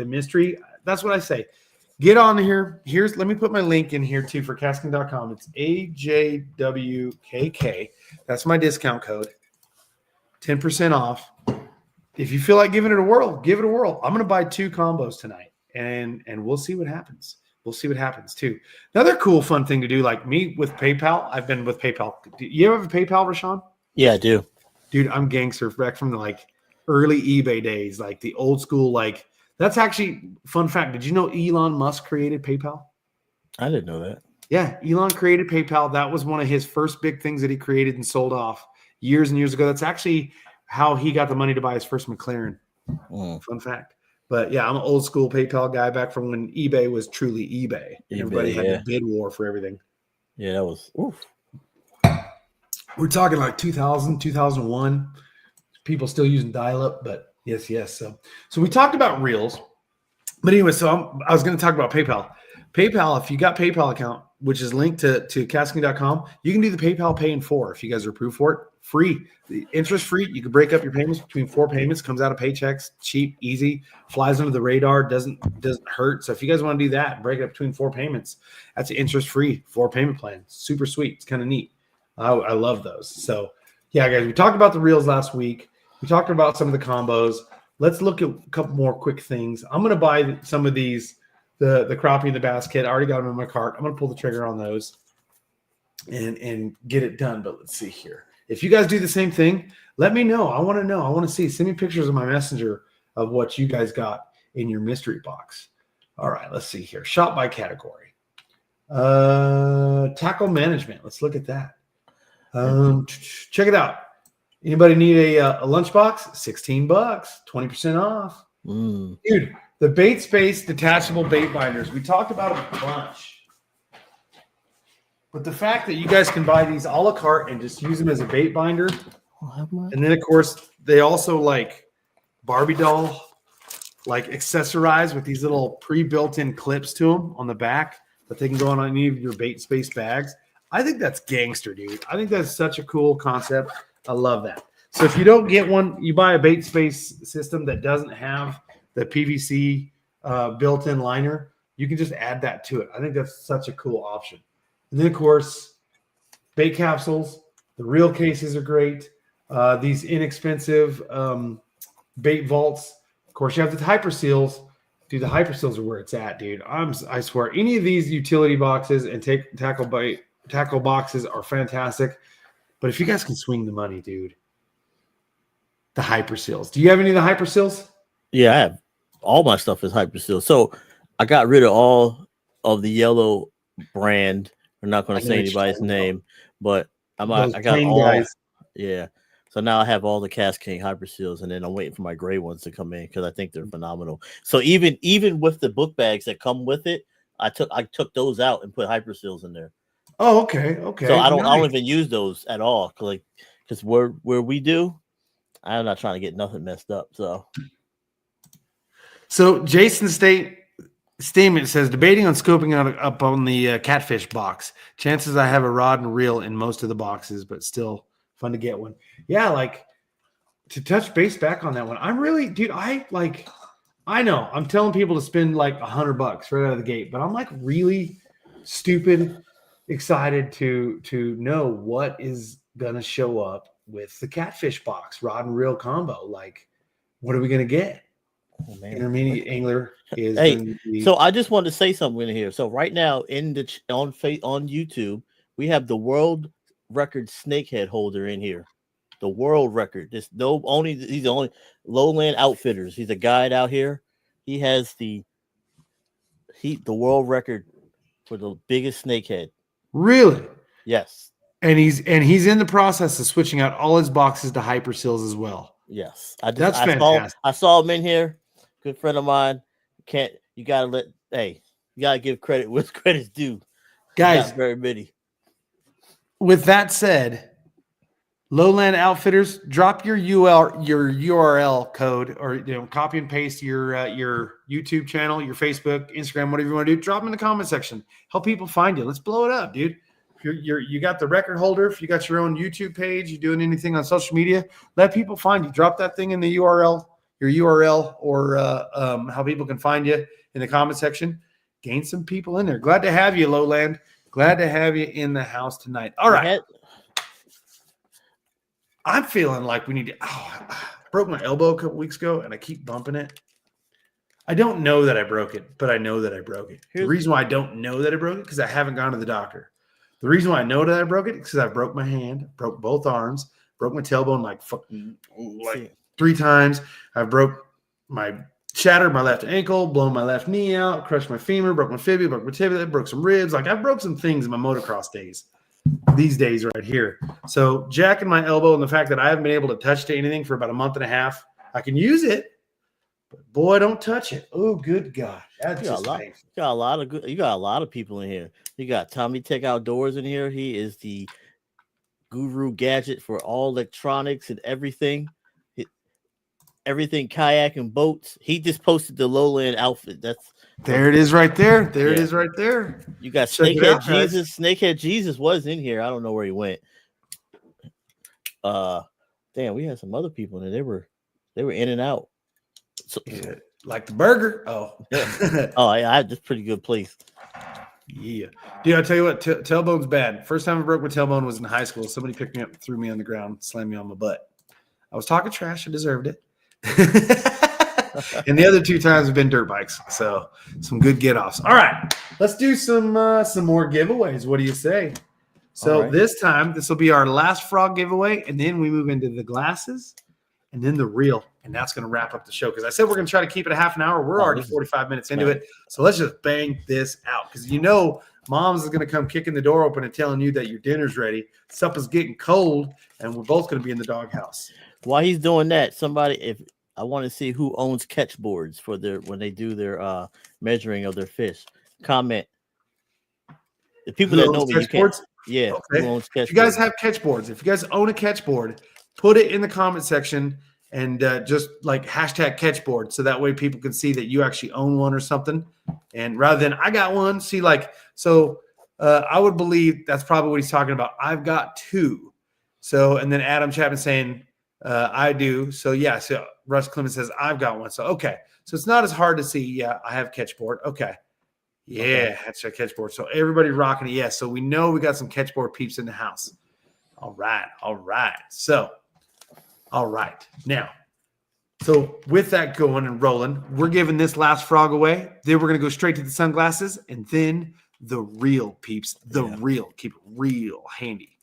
mystery, that's what I say. Get on here. Let me put my link in here too for KastKing.com. It's AJWKK. That's my discount code. 10% off. If you feel like giving it a whirl, give it a whirl. I'm going to buy 2 combos tonight, and we'll see what happens. We'll see what happens, too. Another cool, fun thing to do, like me with PayPal. I've been with PayPal. Do you ever have a PayPal, Rashawn? Yeah, I do. Dude, I'm gangster back from the early eBay days, like the old school. Like that's actually fun fact. Did you know Elon Musk created PayPal? I didn't know that. Yeah, Elon created PayPal. That was one of his first big things that he created and sold off years and years ago. That's actually how he got the money to buy his first McLaren. Fun fact. But yeah, I'm an old school PayPal guy back from when eBay was truly eBay. And everybody had the bid war for everything. Yeah, that was. Oof. We're talking like 2000, 2001. People still using dial-up, but yes. So we talked about Reels. But anyway, so I was going to talk about PayPal. PayPal, if you got PayPal account, which is linked to KastKing.com, you can do the PayPal Pay in 4 if you guys are approved for it. Free. The interest free. You can break up your payments between 4 payments. Comes out of paychecks. Cheap, easy, flies under the radar, doesn't hurt. So if you guys want to do that, break it up between 4 payments. That's an interest free 4 payment plan. Super sweet. It's kind of neat. I love those. So yeah, guys, we talked about the Reels last week. We talked about some of the combos. Let's look at a couple more quick things. I'm going to buy some of these, the crappie and the bass kit. I already got them in my cart. I'm going to pull the trigger on those and get it done. But let's see here. If you guys do the same thing, let me know. I want to know. I want to see. Send me pictures of my messenger of what you guys got in your mystery box. All right, let's see here. Shop by category. Tackle management. Let's look at that. Check it out. Anybody need a lunchbox? $16, 20% off. Dude, the Bait Space detachable bait binders. We talked about them a bunch. But the fact that you guys can buy these a la carte and just use them as a bait binder. And then, of course, they also like Barbie doll, like accessorize with these little pre-built-in clips to them on the back that they can go on any of your Bait Space bags. I think that's gangster, dude. I think that's such a cool concept. I love that. So if you don't get one, you buy a Bait Space system that doesn't have the PVC built-in liner, you can just add that to it. I think that's such a cool option. And then, of course, bait capsules. The reel cases are great. These inexpensive bait vaults. Of course, you have the hyper seals. Dude, the hyper seals are where it's at, dude. I swear, any of these utility boxes and tackle boxes are fantastic. But if you guys can swing the money, dude, the hyper seals. Do you have any of the hyper seals? Yeah, I have. All my stuff is hyper seal. So I got rid of all of the yellow brand. We're not going to say anybody's name, but I got all. Guys. Yeah. So now I have all the KastKing hyper seals, and then I'm waiting for my gray ones to come in because I think they're phenomenal. So even with the book bags that come with it, I took those out and put hyper seals in there. Oh, okay. So I don't even use those at all, because where we do, I'm not trying to get nothing messed up. So Jason statement says, debating on scoping up on the catfish box. Chances I have a rod and reel in most of the boxes, but still fun to get one. Yeah, like to touch base back on that one. I'm really, dude, I know I'm telling people to spend like $100 right out of the gate, but I'm like really stupid excited to know what is gonna show up with the catfish box rod and reel combo. Like, what are we gonna get? Oh, man. Intermediate angler is. So I just wanted to say something in here. So right now on YouTube, we have the world record snakehead holder in here. The world record. He's the only Lowland Outfitters. He's a guide out here. He has the world record for the biggest snakehead. Really? Yes. And he's in the process of switching out all his boxes to hyper seals as well. Yes. That's fantastic. I saw him in here. Good friend of mine. You gotta give credit where credit's due. Guys, very many. With that said, Lowland Outfitters, drop your URL code, or copy and paste your YouTube channel, your Facebook, Instagram, whatever you want to do. Drop them in the comment section. Help people find you. Let's blow it up, dude. You got the record holder. If you got your own YouTube page, you're doing anything on social media, let people find you. Drop that thing in the URL, your URL, or how people can find you in the comment section. Gain some people in there. Glad to have you, Lowland. Glad to have you in the house tonight. All right. I'm feeling like we need to. I broke my elbow a couple weeks ago, and I keep bumping it. I don't know that I broke it, but I know that I broke it. The reason why I don't know that I broke it because I haven't gone to the doctor. The reason why I know that I broke it is because I broke my hand, broke both arms, broke my tailbone like fucking. 3 times. I've shattered my left ankle, blown my left knee out, crushed my femur, broke my fibula, broke my tibia, broke some ribs. Like, I broke some things in my motocross days. These days right here. So jacking my elbow and the fact that I haven't been able to touch to anything for about a month and a half. I can use it, but boy, don't touch it. Oh, good God. That's you got just painful. You got a lot of people in here. You got Tommy Tech Outdoors in here. He is the guru gadget for all electronics and everything. Everything kayak and boats. He just posted the lowland outfit. There it is right there. There it is right there. You got Snakehead Jesus. Guys. Snakehead Jesus was in here. I don't know where he went. Damn, we had some other people in there. They were in and out. So, like the burger. Oh. Oh, yeah, that's pretty good place. Yeah. Dude, I'll tell you what, tailbone's bad. First time I broke my tailbone was in high school. Somebody picked me up, threw me on the ground, slammed me on my butt. I was talking trash. I deserved it. And the other 2 times have been dirt bikes. So some good get-offs. All right. Let's do some more giveaways. What do you say? So this time, this will be our last frog giveaway. And then we move into the glasses and then the reel. And that's going to wrap up the show. Because I said we're going to try to keep it a half an hour. We're already 45 minutes into it. So let's just bang this out. Because Mom's is going to come kicking the door open and telling you that your dinner's ready. Supper's getting cold. And we're both going to be in the doghouse. While he's doing that, if I want to see who owns catch boards for when they do their measuring of their fish. Comment. The people that know me, you can't. Yeah. Okay. Who owns catch if you guys have catch boards, if you guys own a catch board, put it in the comment section and just like hashtag catch board. So that way people can see that you actually own one or something. And rather than I got one, see I would believe that's probably what he's talking about. I've got 2. So, and then Adam Chapman saying, I do. So yeah. So Russ Clemens says I've got one. So okay. So it's not as hard to see. Yeah, I have catchboard. Okay. Yeah, that's a catchboard. So everybody rocking it. Yeah. So we know we got some catchboard peeps in the house. All right. So, all right. Now, so with that going and rolling, we're giving this last frog away. Then we're gonna go straight to the sunglasses and then the real peeps. The real. Keep it real handy.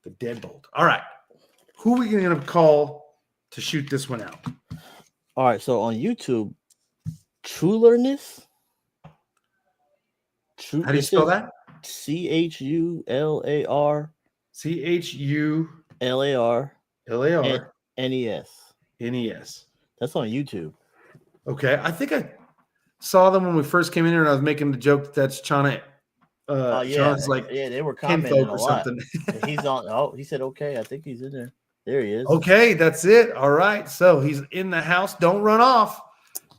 The DeadBolt. All right. Who are we going to call to shoot this one out? All right. So on YouTube, Trulerness. How do you spell that? CHULAR. CHULAR. NES. That's on YouTube. Okay. I think I saw them when we first came in here and I was making the joke that's Chana. They were commenting a lot. He's on. Oh, he said, okay. I think he's in there. There he is. Okay, that's it. All right. So he's in the house. Don't run off.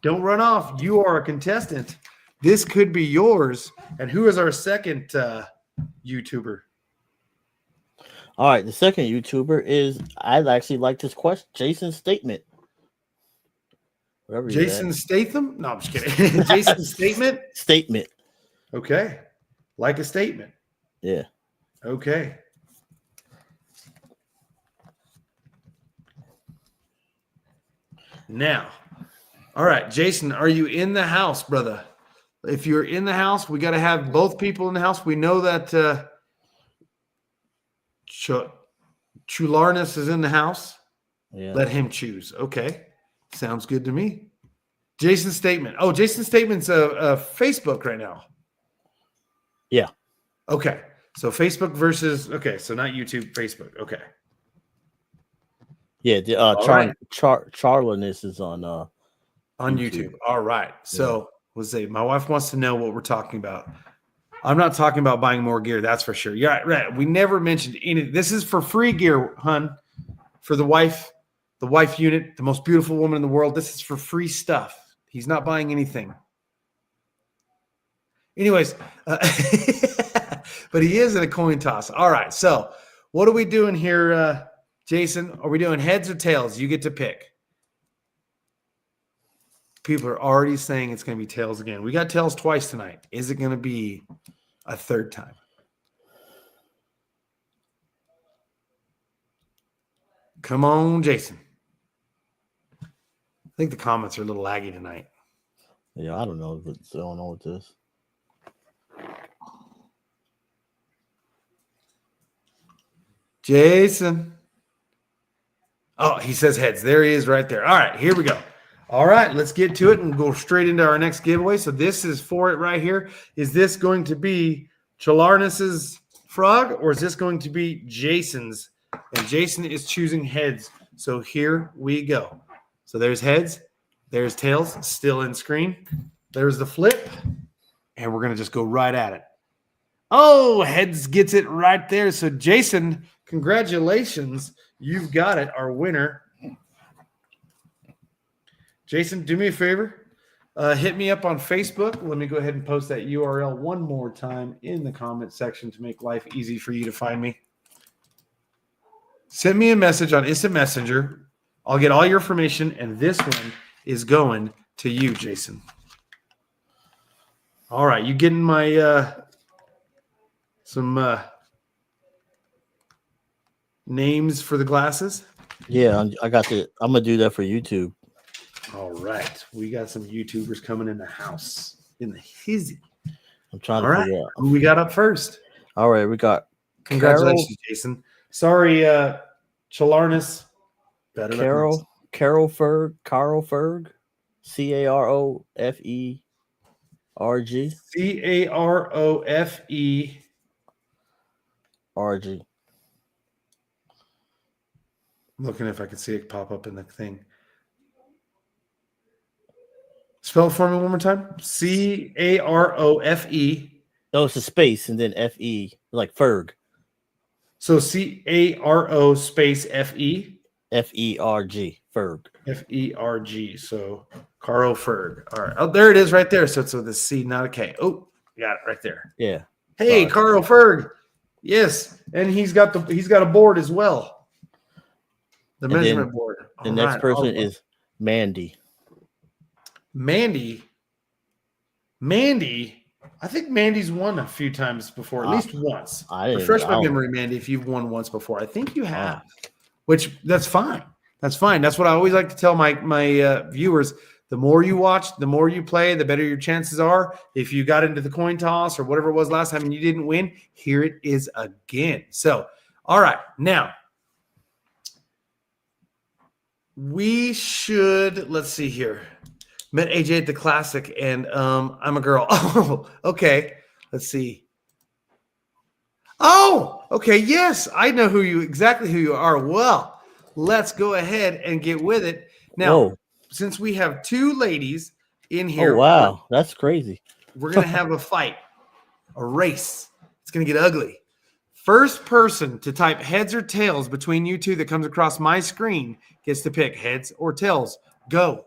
You are a contestant. This could be yours. And who is our second YouTuber? All right. The second YouTuber is, I'd actually like this question, Jason Statement. Jason Statham? No, I'm just kidding. Jason Statement? Statement. Okay. Like a statement. Yeah. Okay. Now, all right, Jason, are you in the house, brother? If you're in the house, we got to have both people in the house. We know that Chularness is in the house. Yeah. Let him choose. Okay. Sounds good to me. Jason's Statement. Oh, Jason's Statement's Facebook right now. Yeah. Okay. So Facebook versus, so not YouTube, Facebook. Okay. Yeah, Charliness is on YouTube. All right. So let's say my wife wants to know what we're talking about. I'm not talking about buying more gear, that's for sure. Yeah, right. We never mentioned any. This is for free gear, hun, for the wife unit, the most beautiful woman in the world. This is for free stuff. He's not buying anything. Anyways, but he is in a coin toss. All right. So what are we doing here, Jason? Are we doing heads or tails? You get to pick. People are already saying it's going to be tails again. We got tails twice tonight. Is it going to be a third time? Come on, Jason. I think the comments are a little laggy tonight. Yeah, I don't know what's going on with this. Jason. Oh, he says heads. There he is right there. All right, here we go. All right, let's get to it and go straight into our next giveaway. So this is for it right here. Is this going to be Chalarnus's frog or is this going to be Jason's? And Jason is choosing heads. So here we go. So there's heads. There's tails still in screen. There's the flip. And we're going to just go right at it. Oh, heads gets it right there. So Jason, congratulations. You've got it, our winner. Jason, do me a favor. Hit me up on Facebook. Let me go ahead and post that URL one more time in the comment section to make life easy for you to find me. Send me a message on Instant Messenger. I'll get all your information, and this one is going to you, Jason. All right, you getting my some names for the glasses? Yeah, I got the. I'm gonna do that for YouTube. All right, we got some YouTubers coming in the house in the hizzy. I'm trying to figure out who we got up first. All right, we got congratulations, Jason. Sorry, Chalarnus. Carol Ferg, Caroferg, CAROFERG. CAROFERG. I'm looking if I can see it pop up in the thing. Spell it for me one more time. CAROFE. No, it's a space and then FE, like Ferg. So CARO space FE. FERG. Ferg. FERG. So Caro Ferg. All right. Oh, there it is right there. So it's with a C, not a K. Oh, got it right there. Yeah. Hey, Caro Ferg. Yes. And he's got a board as well. The measurement board. The next person is Mandy. Mandy. I think Mandy's won a few times before, at least once. Refresh my memory, Mandy, if you've won once before. I think you have, which that's fine. That's fine. That's what I always like to tell my viewers. The more you watch, the more you play, the better your chances are. If you got into the coin toss or whatever it was last time and you didn't win, here it is again. So, all right. Now, we should, let's see here. Met AJ at the Classic, and I'm a girl. Oh, okay. Let's see. Oh, okay. Yes, I know exactly who you are. Well, let's go ahead and get with it. Now, since we have two ladies in here. Oh, wow. That's crazy. We're going to have a fight, a race. It's going to get ugly. First person to type heads or tails between you two that comes across my screen gets to pick heads or tails. Go.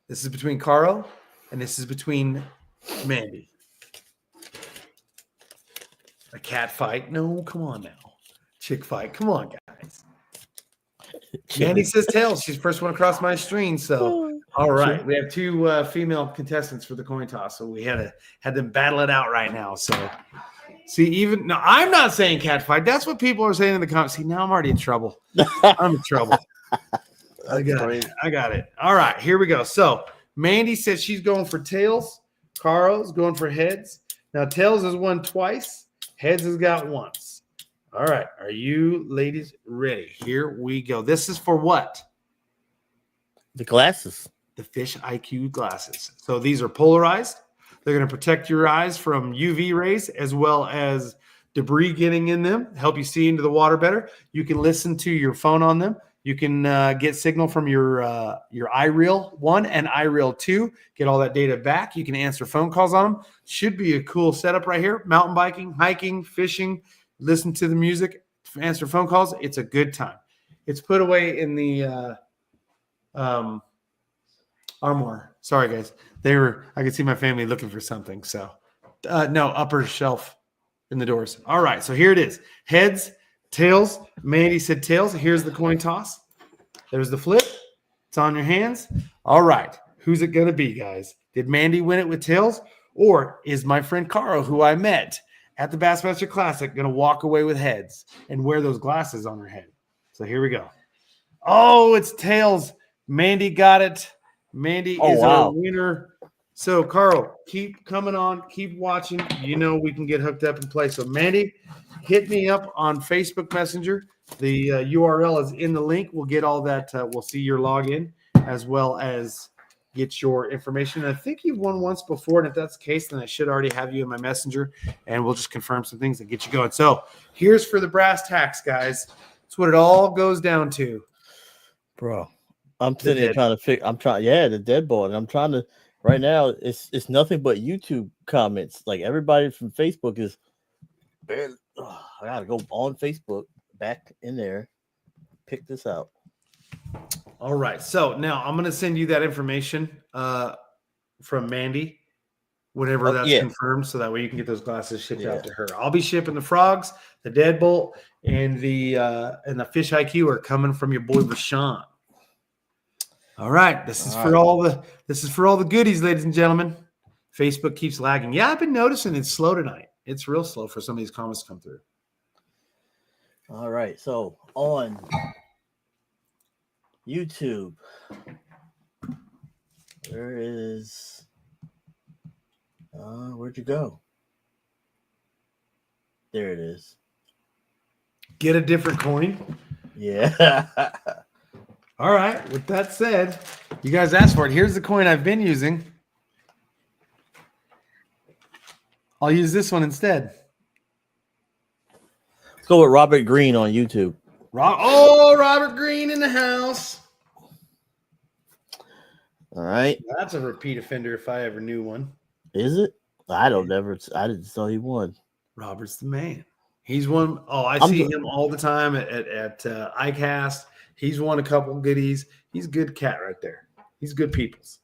This is between Caro, and this is between Mandy. A cat fight? No, come on now. Chick fight? Come on, guys. Mandy says tails. She's the first one across my screen. So, all right. We have two female contestants for the coin toss. So we had them battle it out right now. So, I'm not saying cat fight. That's what people are saying in the comments. See, now I'm already in trouble. I'm in trouble. I got it. All right, here we go. So Mandy says she's going for tails. Caro's going for heads. Now tails has won twice. Heads has got once. All right, are you ladies ready? Here we go. This is for what? The glasses. The Fish IQ glasses. So these are polarized. They're going to protect your eyes from UV rays as well as debris getting in them, help you see into the water better. You can listen to your phone on them. You can get signal from your iReel 1 and iReel 2, get all that data back. You can answer phone calls on them. Should be a cool setup right here. Mountain biking, hiking, fishing, listen to the music, answer phone calls. It's a good time. It's put away in the armoire. Sorry, guys. I could see my family looking for something. So, no, upper shelf in the doors. All right, so here it is. Heads. Tails. Mandy said tails. Here's the coin toss. There's the flip. It's on your hands. All right. Who's it going to be, guys? Did Mandy win it with tails? Or is my friend Caro, who I met at the Bassmaster Classic, going to walk away with heads and wear those glasses on her head? So here we go. Oh, it's tails. Mandy got it. Mandy is our winner. So, Caro, keep coming on. Keep watching. You know we can get hooked up and play. So, Mandy, hit me up on Facebook Messenger. The URL is in the link. We'll get all that. We'll see your login as well as get your information. I think you've won once before, and if that's the case, then I should already have you in my messenger, and we'll just confirm some things and get you going. So here's for the brass tacks, guys. That's what it all goes down to, bro. I'm sitting here trying to figure. The DeadBolt, and I'm trying to right now. It's nothing but YouTube comments. Like everybody from Facebook is. I gotta go on Facebook, back in there, pick this out. All right. So now I'm gonna send you that information from Mandy whenever that's confirmed, so that way you can get those glasses shipped out to her. I'll be shipping the frogs, the DeadBolt, and the Fish IQ are coming from your boy Rashawn. All right. This is for all the goodies, ladies and gentlemen. Facebook keeps lagging. Yeah, I've been noticing it's slow tonight. It's real slow for some of these comments to come through. All right. So on YouTube, there is where'd you go? There it is. Get a different coin. Yeah. All right. With that said, you guys asked for it. Here's the coin I've been using. I'll use this one instead. Let's go with Robert Green on YouTube. Robert Green in the house. All right. That's a repeat offender if I ever knew one. Is it? I didn't saw he won. Robert's the man. He's won. Oh, I see him all the time at iCast. He's won a couple goodies. He's a good cat right there. He's good peoples.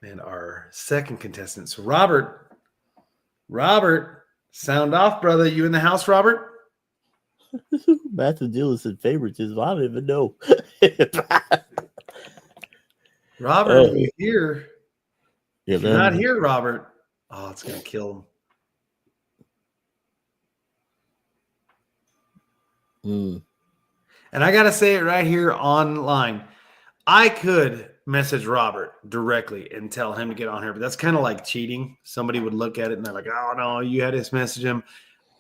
And our second contestant. So Robert, sound off, brother. You in the house, Robert? Matthew Dillon said favoritism. I don't even know. Robert, are you here? Yeah, if you're not here, Robert. Oh, it's gonna kill him. And I gotta say it right here online. I could message Robert directly and tell him to get on here, but that's kind of like cheating. Somebody would look at it and they're like, "Oh no, you had to message him."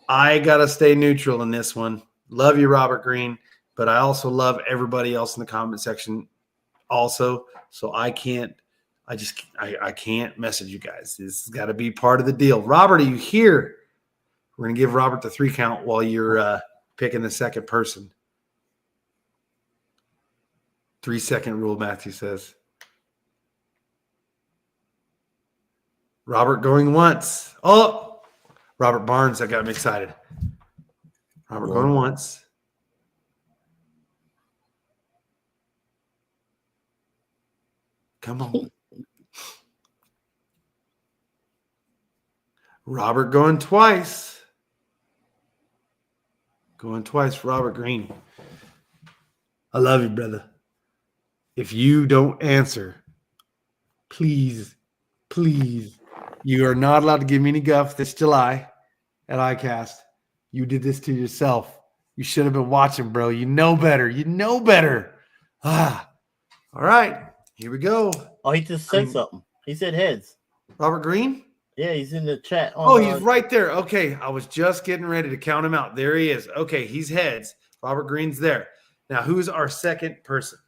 I gotta stay neutral in this one. Love you, Robert Green, but I also love everybody else in the comment section also. So I can't message you guys. This has got to be part of the deal. Robert, are you here? We're gonna give Robert the 3 count while you're picking the second person. 3-second rule, Matthew says. Robert going once. Oh, Robert Barnes, that got me excited. Robert going once. Come on. Robert going twice. Going twice, Robert Green. I love you, brother. If you don't answer, please, you are not allowed to give me any guff this July at iCast. You did this to yourself. You should have been watching, bro. You know better. All right. Here we go. Oh, he just said something. He said heads. Robert Green? Yeah, he's in the chat. He's right there. Okay, I was just getting ready to count him out. There he is. Okay, he's heads. Robert Green's there. Now, who's our second person?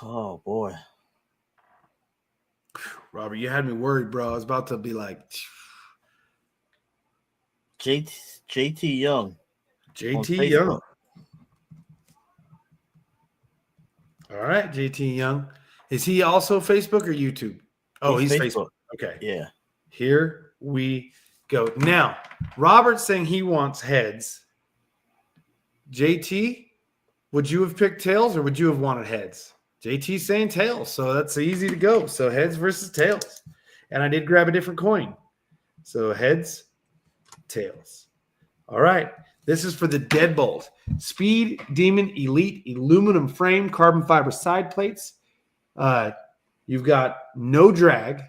Oh, boy. Robert, you had me worried, bro. I was about to be like... JT Young. JT Young. All right, JT Young. Is he also Facebook or YouTube? Oh, he's Facebook. Okay. Yeah. Here we go. Now, Robert's saying he wants heads. JT, would you have picked tails or would you have wanted heads? JT's saying tails, so that's easy to go. So heads versus tails. And I did grab a different coin. So heads, tails. All right. This is for the DeadBolt. Speed Demon Elite aluminum frame, carbon fiber side plates. You've got no drag,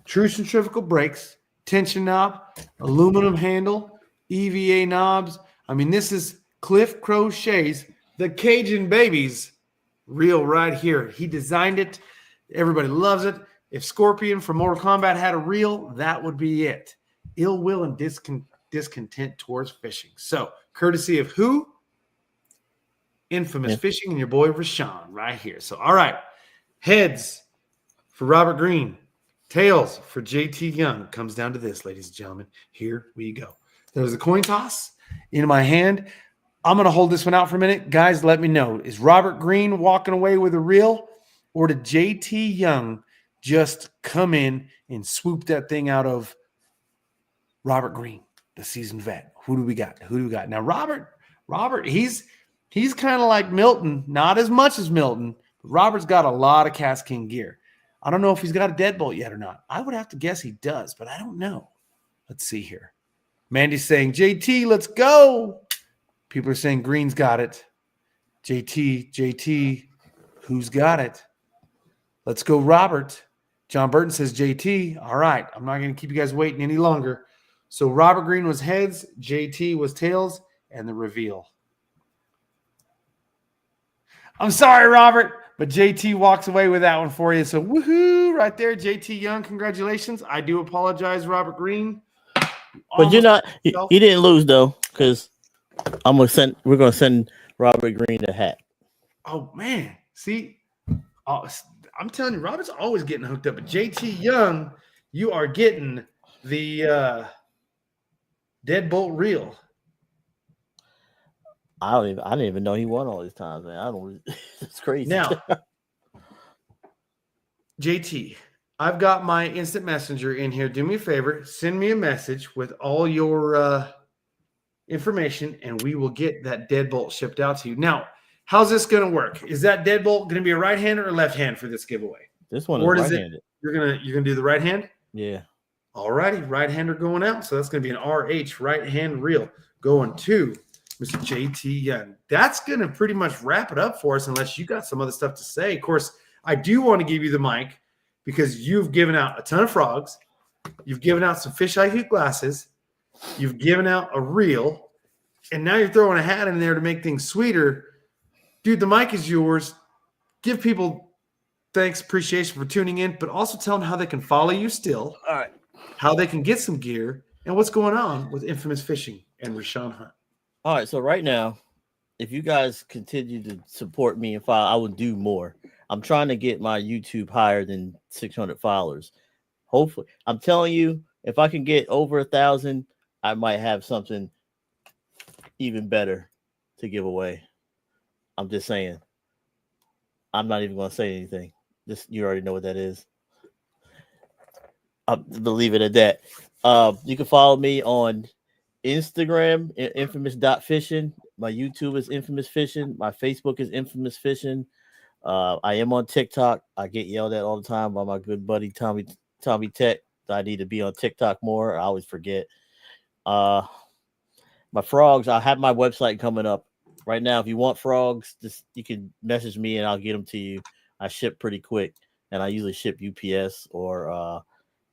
true centrifugal brakes, tension knob, aluminum handle, EVA knobs. I mean, this is Cliff Crochet's The Cajun Babies reel right here. He designed it. Everybody loves it. If Scorpion from Mortal Kombat had a reel, that would be it. Ill Will and discontent towards fishing. So, courtesy of who? Infamous Fishing and your boy Rashawn right here. So, all right. Heads for Robert Green. Tails for JT Young. Comes down to this, ladies and gentlemen. Here we go. There's a coin toss in my hand. I'm going to hold this one out for a minute. Guys, let me know. Is Robert Green walking away with a reel, or did JT Young just come in and swoop that thing out of Robert Green, the seasoned vet? Who do we got? Now, Robert, he's kind of like Milton, not as much as Milton, but Robert's got a lot of KastKing gear. I don't know if he's got a DeadBolt yet or not. I would have to guess he does, but I don't know. Let's see here. Mandy's saying, JT, let's go. People are saying Green's got it. JT, who's got it? Let's go, Robert. John Burton says JT. All right. I'm not going to keep you guys waiting any longer. So Robert Green was heads, JT was tails, and the reveal. I'm sorry, Robert, but JT walks away with that one for you. So woohoo, right there, JT Young. Congratulations. I do apologize, Robert Green. But you're not. He didn't lose though, because we're gonna send Robert Green a hat. Oh man, see, I'm telling you, Robert's always getting hooked up. But JT Young, you are getting the DeadBolt reel. I didn't even know he won all these times, man. It's crazy. Now, JT, I've got my instant messenger in here. Do me a favor, send me a message with all your information, and we will get that DeadBolt shipped out to you. Now, how's this going to work? Is that DeadBolt going to be a right hand or a left hand for this giveaway? This one is right-handed. You're gonna do the right hand? Yeah. All righty, right hander going out. So that's going to be an RH right hand reel going to Mr. JT Young. That's going to pretty much wrap it up for us, unless you got some other stuff to say. Of course, I do want to give you the mic because you've given out a ton of frogs. You've given out some Fish IQ glasses. You've given out a reel. And now you're throwing a hat in there to make things sweeter. Dude, the mic is yours. Give people thanks, appreciation for tuning in, but also tell them how they can follow you still. All right. How they can get some gear, and what's going on with Infamous Fishing and Rashawn Hunt. All right, so right now, if you guys continue to support me and follow, I will do more. I'm trying to get my YouTube higher than 600 followers. Hopefully, I'm telling you, if I can get over 1,000, I might have something even better to give away. I'm just saying. I'm not even going to say anything. You already know what that is. I'll leave it at that. You can follow me on Instagram, infamous.fishing. My YouTube is Infamous Fishing. My Facebook is Infamous Fishing. I am on TikTok. I get yelled at all the time by my good buddy Tommy Tech. I need to be on TikTok more. I always forget. My frogs, I have my website coming up right now. If you want frogs, you can message me and I'll get them to you. I ship pretty quick, and I usually ship UPS or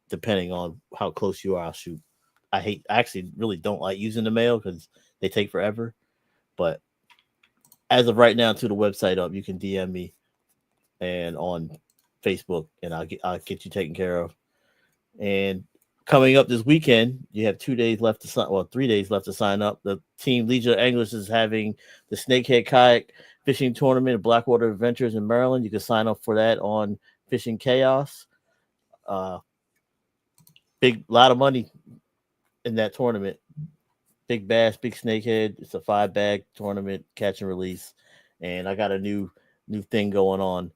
depending on how close you are, I'll shoot. I actually really don't like using the mail because they take forever. But as of right now, to the website up, you can DM me and on Facebook, and I'll get you taken care of. And coming up this weekend, you have 2 days left to sign. Well, 3 days left to sign up. The team Legion Anglers is having the Snakehead Kayak Fishing Tournament at Blackwater Adventures in Maryland. You can sign up for that on Fishing Chaos. Big lot of money in that tournament. Big bass, big snakehead. It's a 5-bag tournament, catch and release. And I got a new thing going on,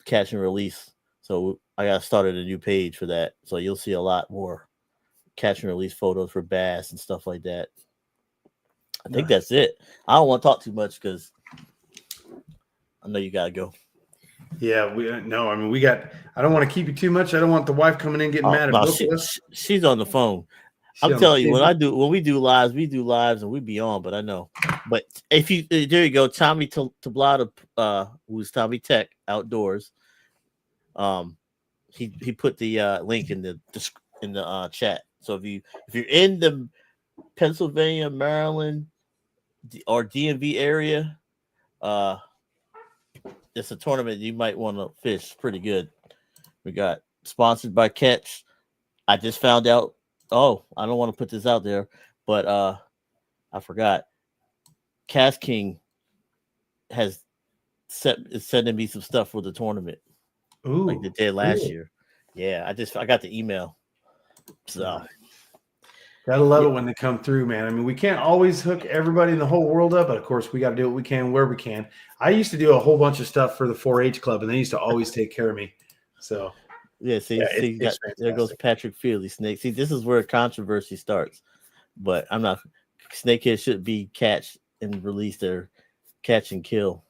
catch and release. So I got started a new page for that. So you'll see a lot more catch and release photos for bass and stuff like that. I think that's it. I don't want to talk too much because I know you gotta go. Yeah, we got. I don't want to keep you too much. I don't want the wife coming in getting mad at both of us. She's on the phone. I'm telling you, when we do lives and we be on. But I know. But if you there you go, Tommy Tablada, who's Tommy Tech Outdoors. He put the link in the chat. So if you're in the Pennsylvania, Maryland, or DMV area, it's a tournament you might want to fish pretty good. We got sponsored by Catch. I just found out. Oh, I don't want to put this out there. But I forgot. KastKing is sending me some stuff for the tournament. Ooh, like they did last cool. year. Yeah, I got the email. So gotta love it when they come through, man. I mean, we can't always hook everybody in the whole world up, but of course we got to do what we can where we can. I used to do a whole bunch of stuff for the 4-H club, and they used to always take care of me. So yeah, there goes Patrick Feely, Snake. See, this is where controversy starts. But I'm not. Snakehead should be catch and release their catch and kill.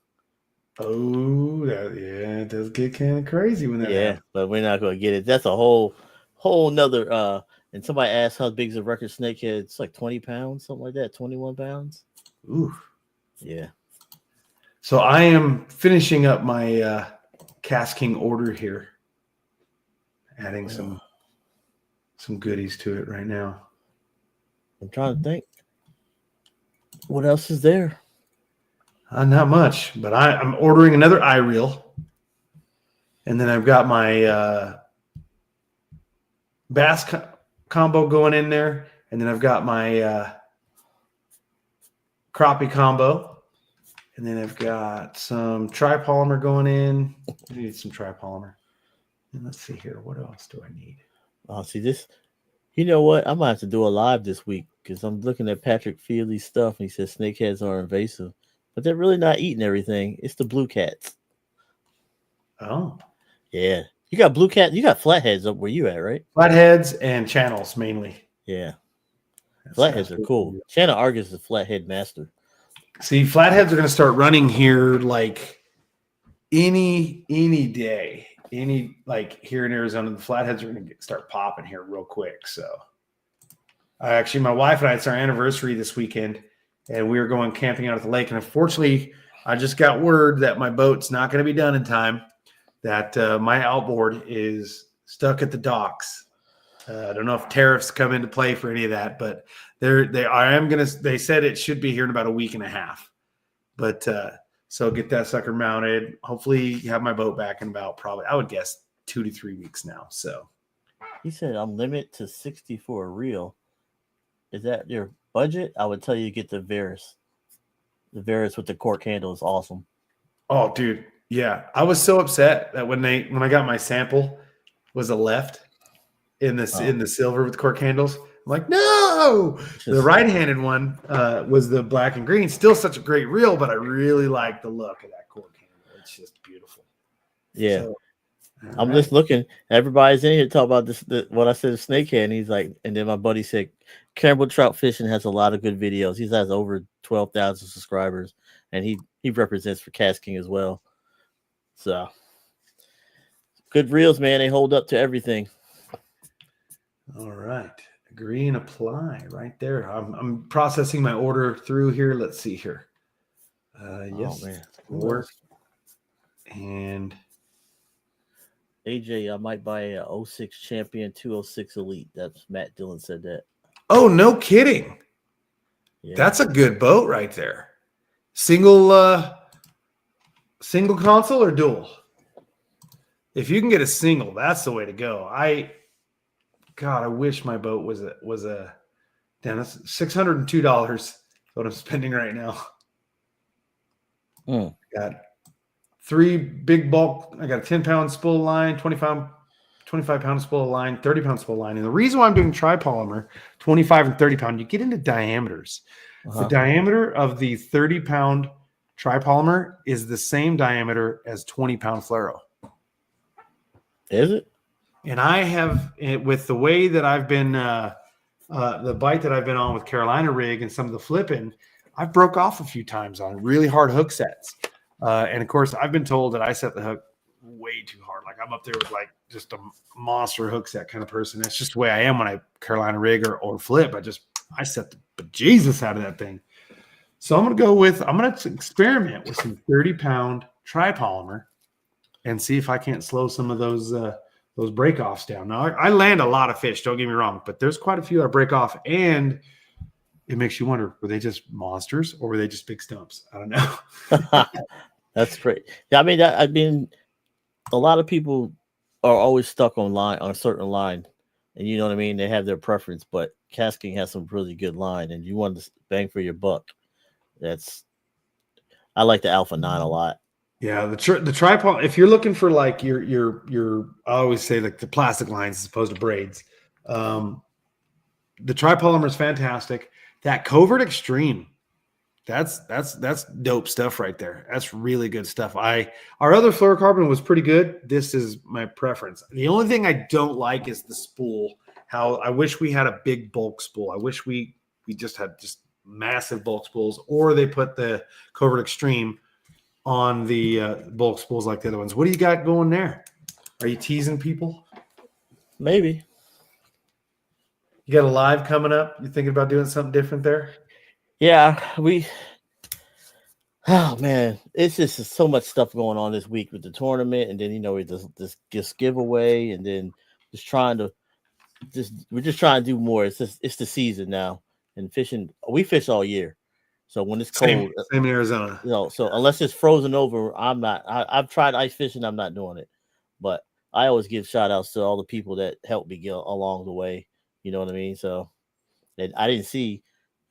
Oh, it does get kind of crazy when that happens. But we're not going to get it. That's a whole nother. And somebody asked how big is a record snakehead? It's like 20 pounds, something like that. 21 pounds. Ooh, yeah. So I am finishing up my KastKing order here, adding some goodies to it right now. I'm trying to think. What else is there? Not much, but I'm ordering another eye reel, and then I've got my bass combo going in there, and then I've got my crappie combo, and then I've got some tripolymer going in. I need some tripolymer. And let's see here. What else do I need? Oh, see this. You know what? I might have to do a live this week because I'm looking at Patrick Feely's stuff, and he says snakeheads are invasive, but they're really not eating everything. It's the blue cats. Oh, yeah. You got blue cat. You got flatheads up where you at, right? Flatheads and channels mainly. Yeah, flatheads are cool. Shannon Argus is a flathead master. See, flatheads are going to start running here like any day. Here in Arizona, the flatheads are going to start popping here real quick. So, actually, my wife and I, it's our anniversary this weekend, and we were going camping out at the lake. And unfortunately, I just got word that my boat's not going to be done in time. That my outboard is stuck at the docks. I don't know if tariffs come into play for any of that, but they said it should be here in about a week and a half. But so get that sucker mounted. Hopefully have my boat back in about probably, I would guess, 2 to 3 weeks now. So he said I'm limited to 60 for a reel. Is that your budget? I would tell you to get the Varus. The Varus with the cork handle is awesome. Oh, dude. Yeah. I was so upset that when I got my sample was a left in the silver with cork handles. I'm like, no, the right-handed one was the black and green. Still such a great reel, but I really like the look of that cork handle. It's just beautiful. Yeah. So, I'm just looking. Everybody's in here talking about this. What I said to Snakehead, and he's like, and then my buddy said, Campbell Trout Fishing has a lot of good videos. He has over 12,000 subscribers, and he represents for KastKing as well. So good reels, man. They hold up to everything. All right. Agree and apply right there. I'm processing my order through here. Let's see here. Yes. Oh, man. Work. And AJ, I might buy a 06 Champion 206 Elite. That's Matt Dillon said that. Oh, no kidding. Yeah. That's a good boat right there. Single console or dual? If you can get a single, that's the way to go. God, I wish my boat was a damn, that's $602 what I'm spending right now. Got 3 big bulk. I got a 10-pound spool line, 25-pound spool line, 30-pound spool line. And the reason why I'm doing tripolymer, 25 and 30-pound, you get into diameters. The diameter of the 30-pound tripolymer is the same diameter as 20-pound fluoro. Is it? And I have, with the way that I've been, the bite that I've been on with Carolina rig and some of the flipping, I've broke off a few times on really hard hook sets. And of course, I've been told that I set the hook way too hard. Like I'm up there with like just a monster hook set kind of person. That's just the way I am when I Carolina rig or flip. I set the bejesus out of that thing. So I'm going to experiment with some 30-pound tripolymer and see if I can't slow some of those break-offs down. Now, I land a lot of fish, don't get me wrong, but there's quite a few that break off, and it makes you wonder, were they just monsters or were they just big stumps? I don't know. That's great. Yeah, I mean, a lot of people are always stuck on a certain line, and you know what I mean? They have their preference, but KastKing has some really good line, and you want to bang for your buck. I like the Alpha 9 a lot. Yeah, the tripod. If you're looking for like your, I always say like the plastic lines as opposed to braids. The tripolymer is fantastic. That Covert Extreme, that's dope stuff right there. That's really good stuff. Our other fluorocarbon was pretty good. This is my preference. The only thing I don't like is the spool. How I wish we had a big bulk spool. I wish we just had just massive bulk spools, or they put the Covert Extreme on the bulk spools like the other ones. What do you got going there? Are you teasing people? Maybe. You got a live coming up? You thinking about doing something different there? Yeah, oh man, it's just so much stuff going on this week with the tournament, and then with this giveaway, and then we're just trying to do more. It's the season now, and fishing. We fish all year. So when it's cold, same in Arizona. So unless it's frozen over, I'm not. I've tried ice fishing. I'm not doing it, but I always give shout outs to all the people that helped me get along the way. You know what I mean? So, and I didn't see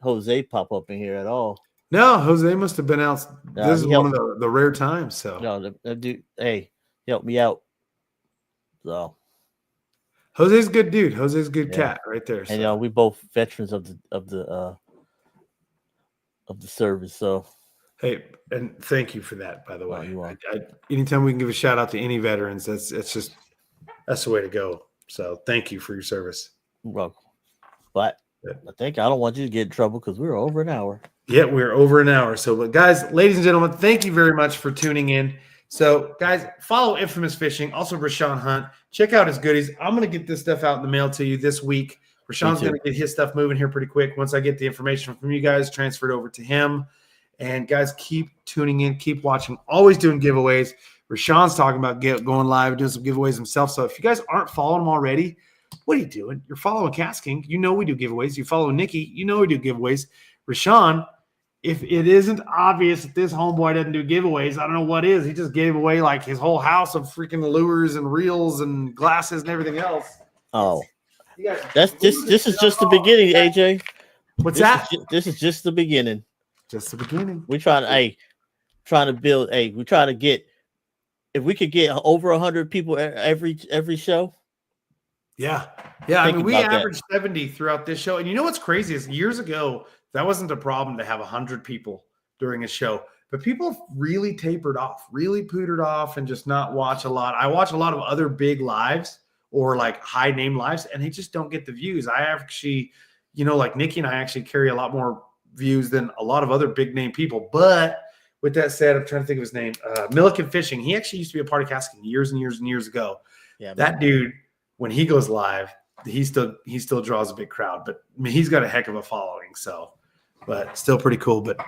Jose pop up in here at all. No, Jose must have been out. This is one of the rare times. So no, the dude, hey, help me out. So Jose's a good dude. Jose's a good cat right there. So. And we both veterans of the service. So hey, and thank you for that, by the way. Anytime we can give a shout out to any veterans, that's the way to go. So thank you for your service. Well, but I don't want you to get in trouble because we're over an hour. Yeah, we're over an hour. So, but guys, ladies and gentlemen, thank you very much for tuning in. So, guys, follow Infamous Fishing, also Rashawn Hunt. Check out his goodies. I'm going to get this stuff out in the mail to you this week. Rashawn's going to get his stuff moving here pretty quick. Once I get the information from you guys, transfer it over to him. And guys, keep tuning in, keep watching. Always doing giveaways. Rashawn's talking about going live, doing some giveaways himself. So if you guys aren't following him already, what are you doing? You're following KastKing. You know we do giveaways. You follow Nikki. You know we do giveaways. Rashawn, if it isn't obvious that this homeboy doesn't do giveaways, I don't know what is. He just gave away like his whole house of freaking lures and reels and glasses and everything else. Oh. This is just the beginning, AJ. What's that? This is just the beginning. Just the beginning. We're trying to build. We're trying to get. If we could get over 100 people every show. Yeah. I mean, we averaged 70 throughout this show, and you know what's crazy is years ago that wasn't a problem to have 100 people during a show, but people really tapered off, really pootered off, and just not watch a lot. I watch a lot of other big lives or like high name lives, and they just don't get the views. I actually, like Nikki and I actually carry a lot more views than a lot of other big name people. But with that said, I'm trying to think of his name. Milliken Fishing. He actually used to be a part of KastKing years and years and years ago. Yeah, that dude, when he goes live, he still draws a big crowd. But I mean, he's got a heck of a following. So, but still pretty cool. But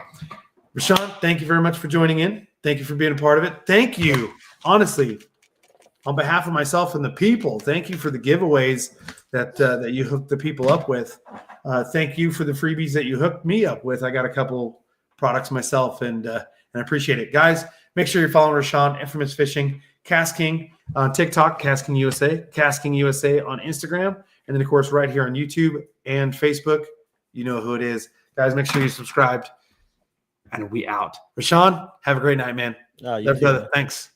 Rashawn, thank you very much for joining in. Thank you for being a part of it. Thank you, honestly. On behalf of myself and the people, thank you for the giveaways that you hooked the people up with. Thank you for the freebies that you hooked me up with. I got a couple products myself, and I appreciate it. Guys, make sure you're following Rashawn, Infamous Fishing, KastKing on TikTok, KastKing USA, KastKing USA on Instagram, and then, of course, right here on YouTube and Facebook. You know who it is. Guys, make sure you're subscribed, and we out. Rashawn, have a great night, man. You brother. Thanks.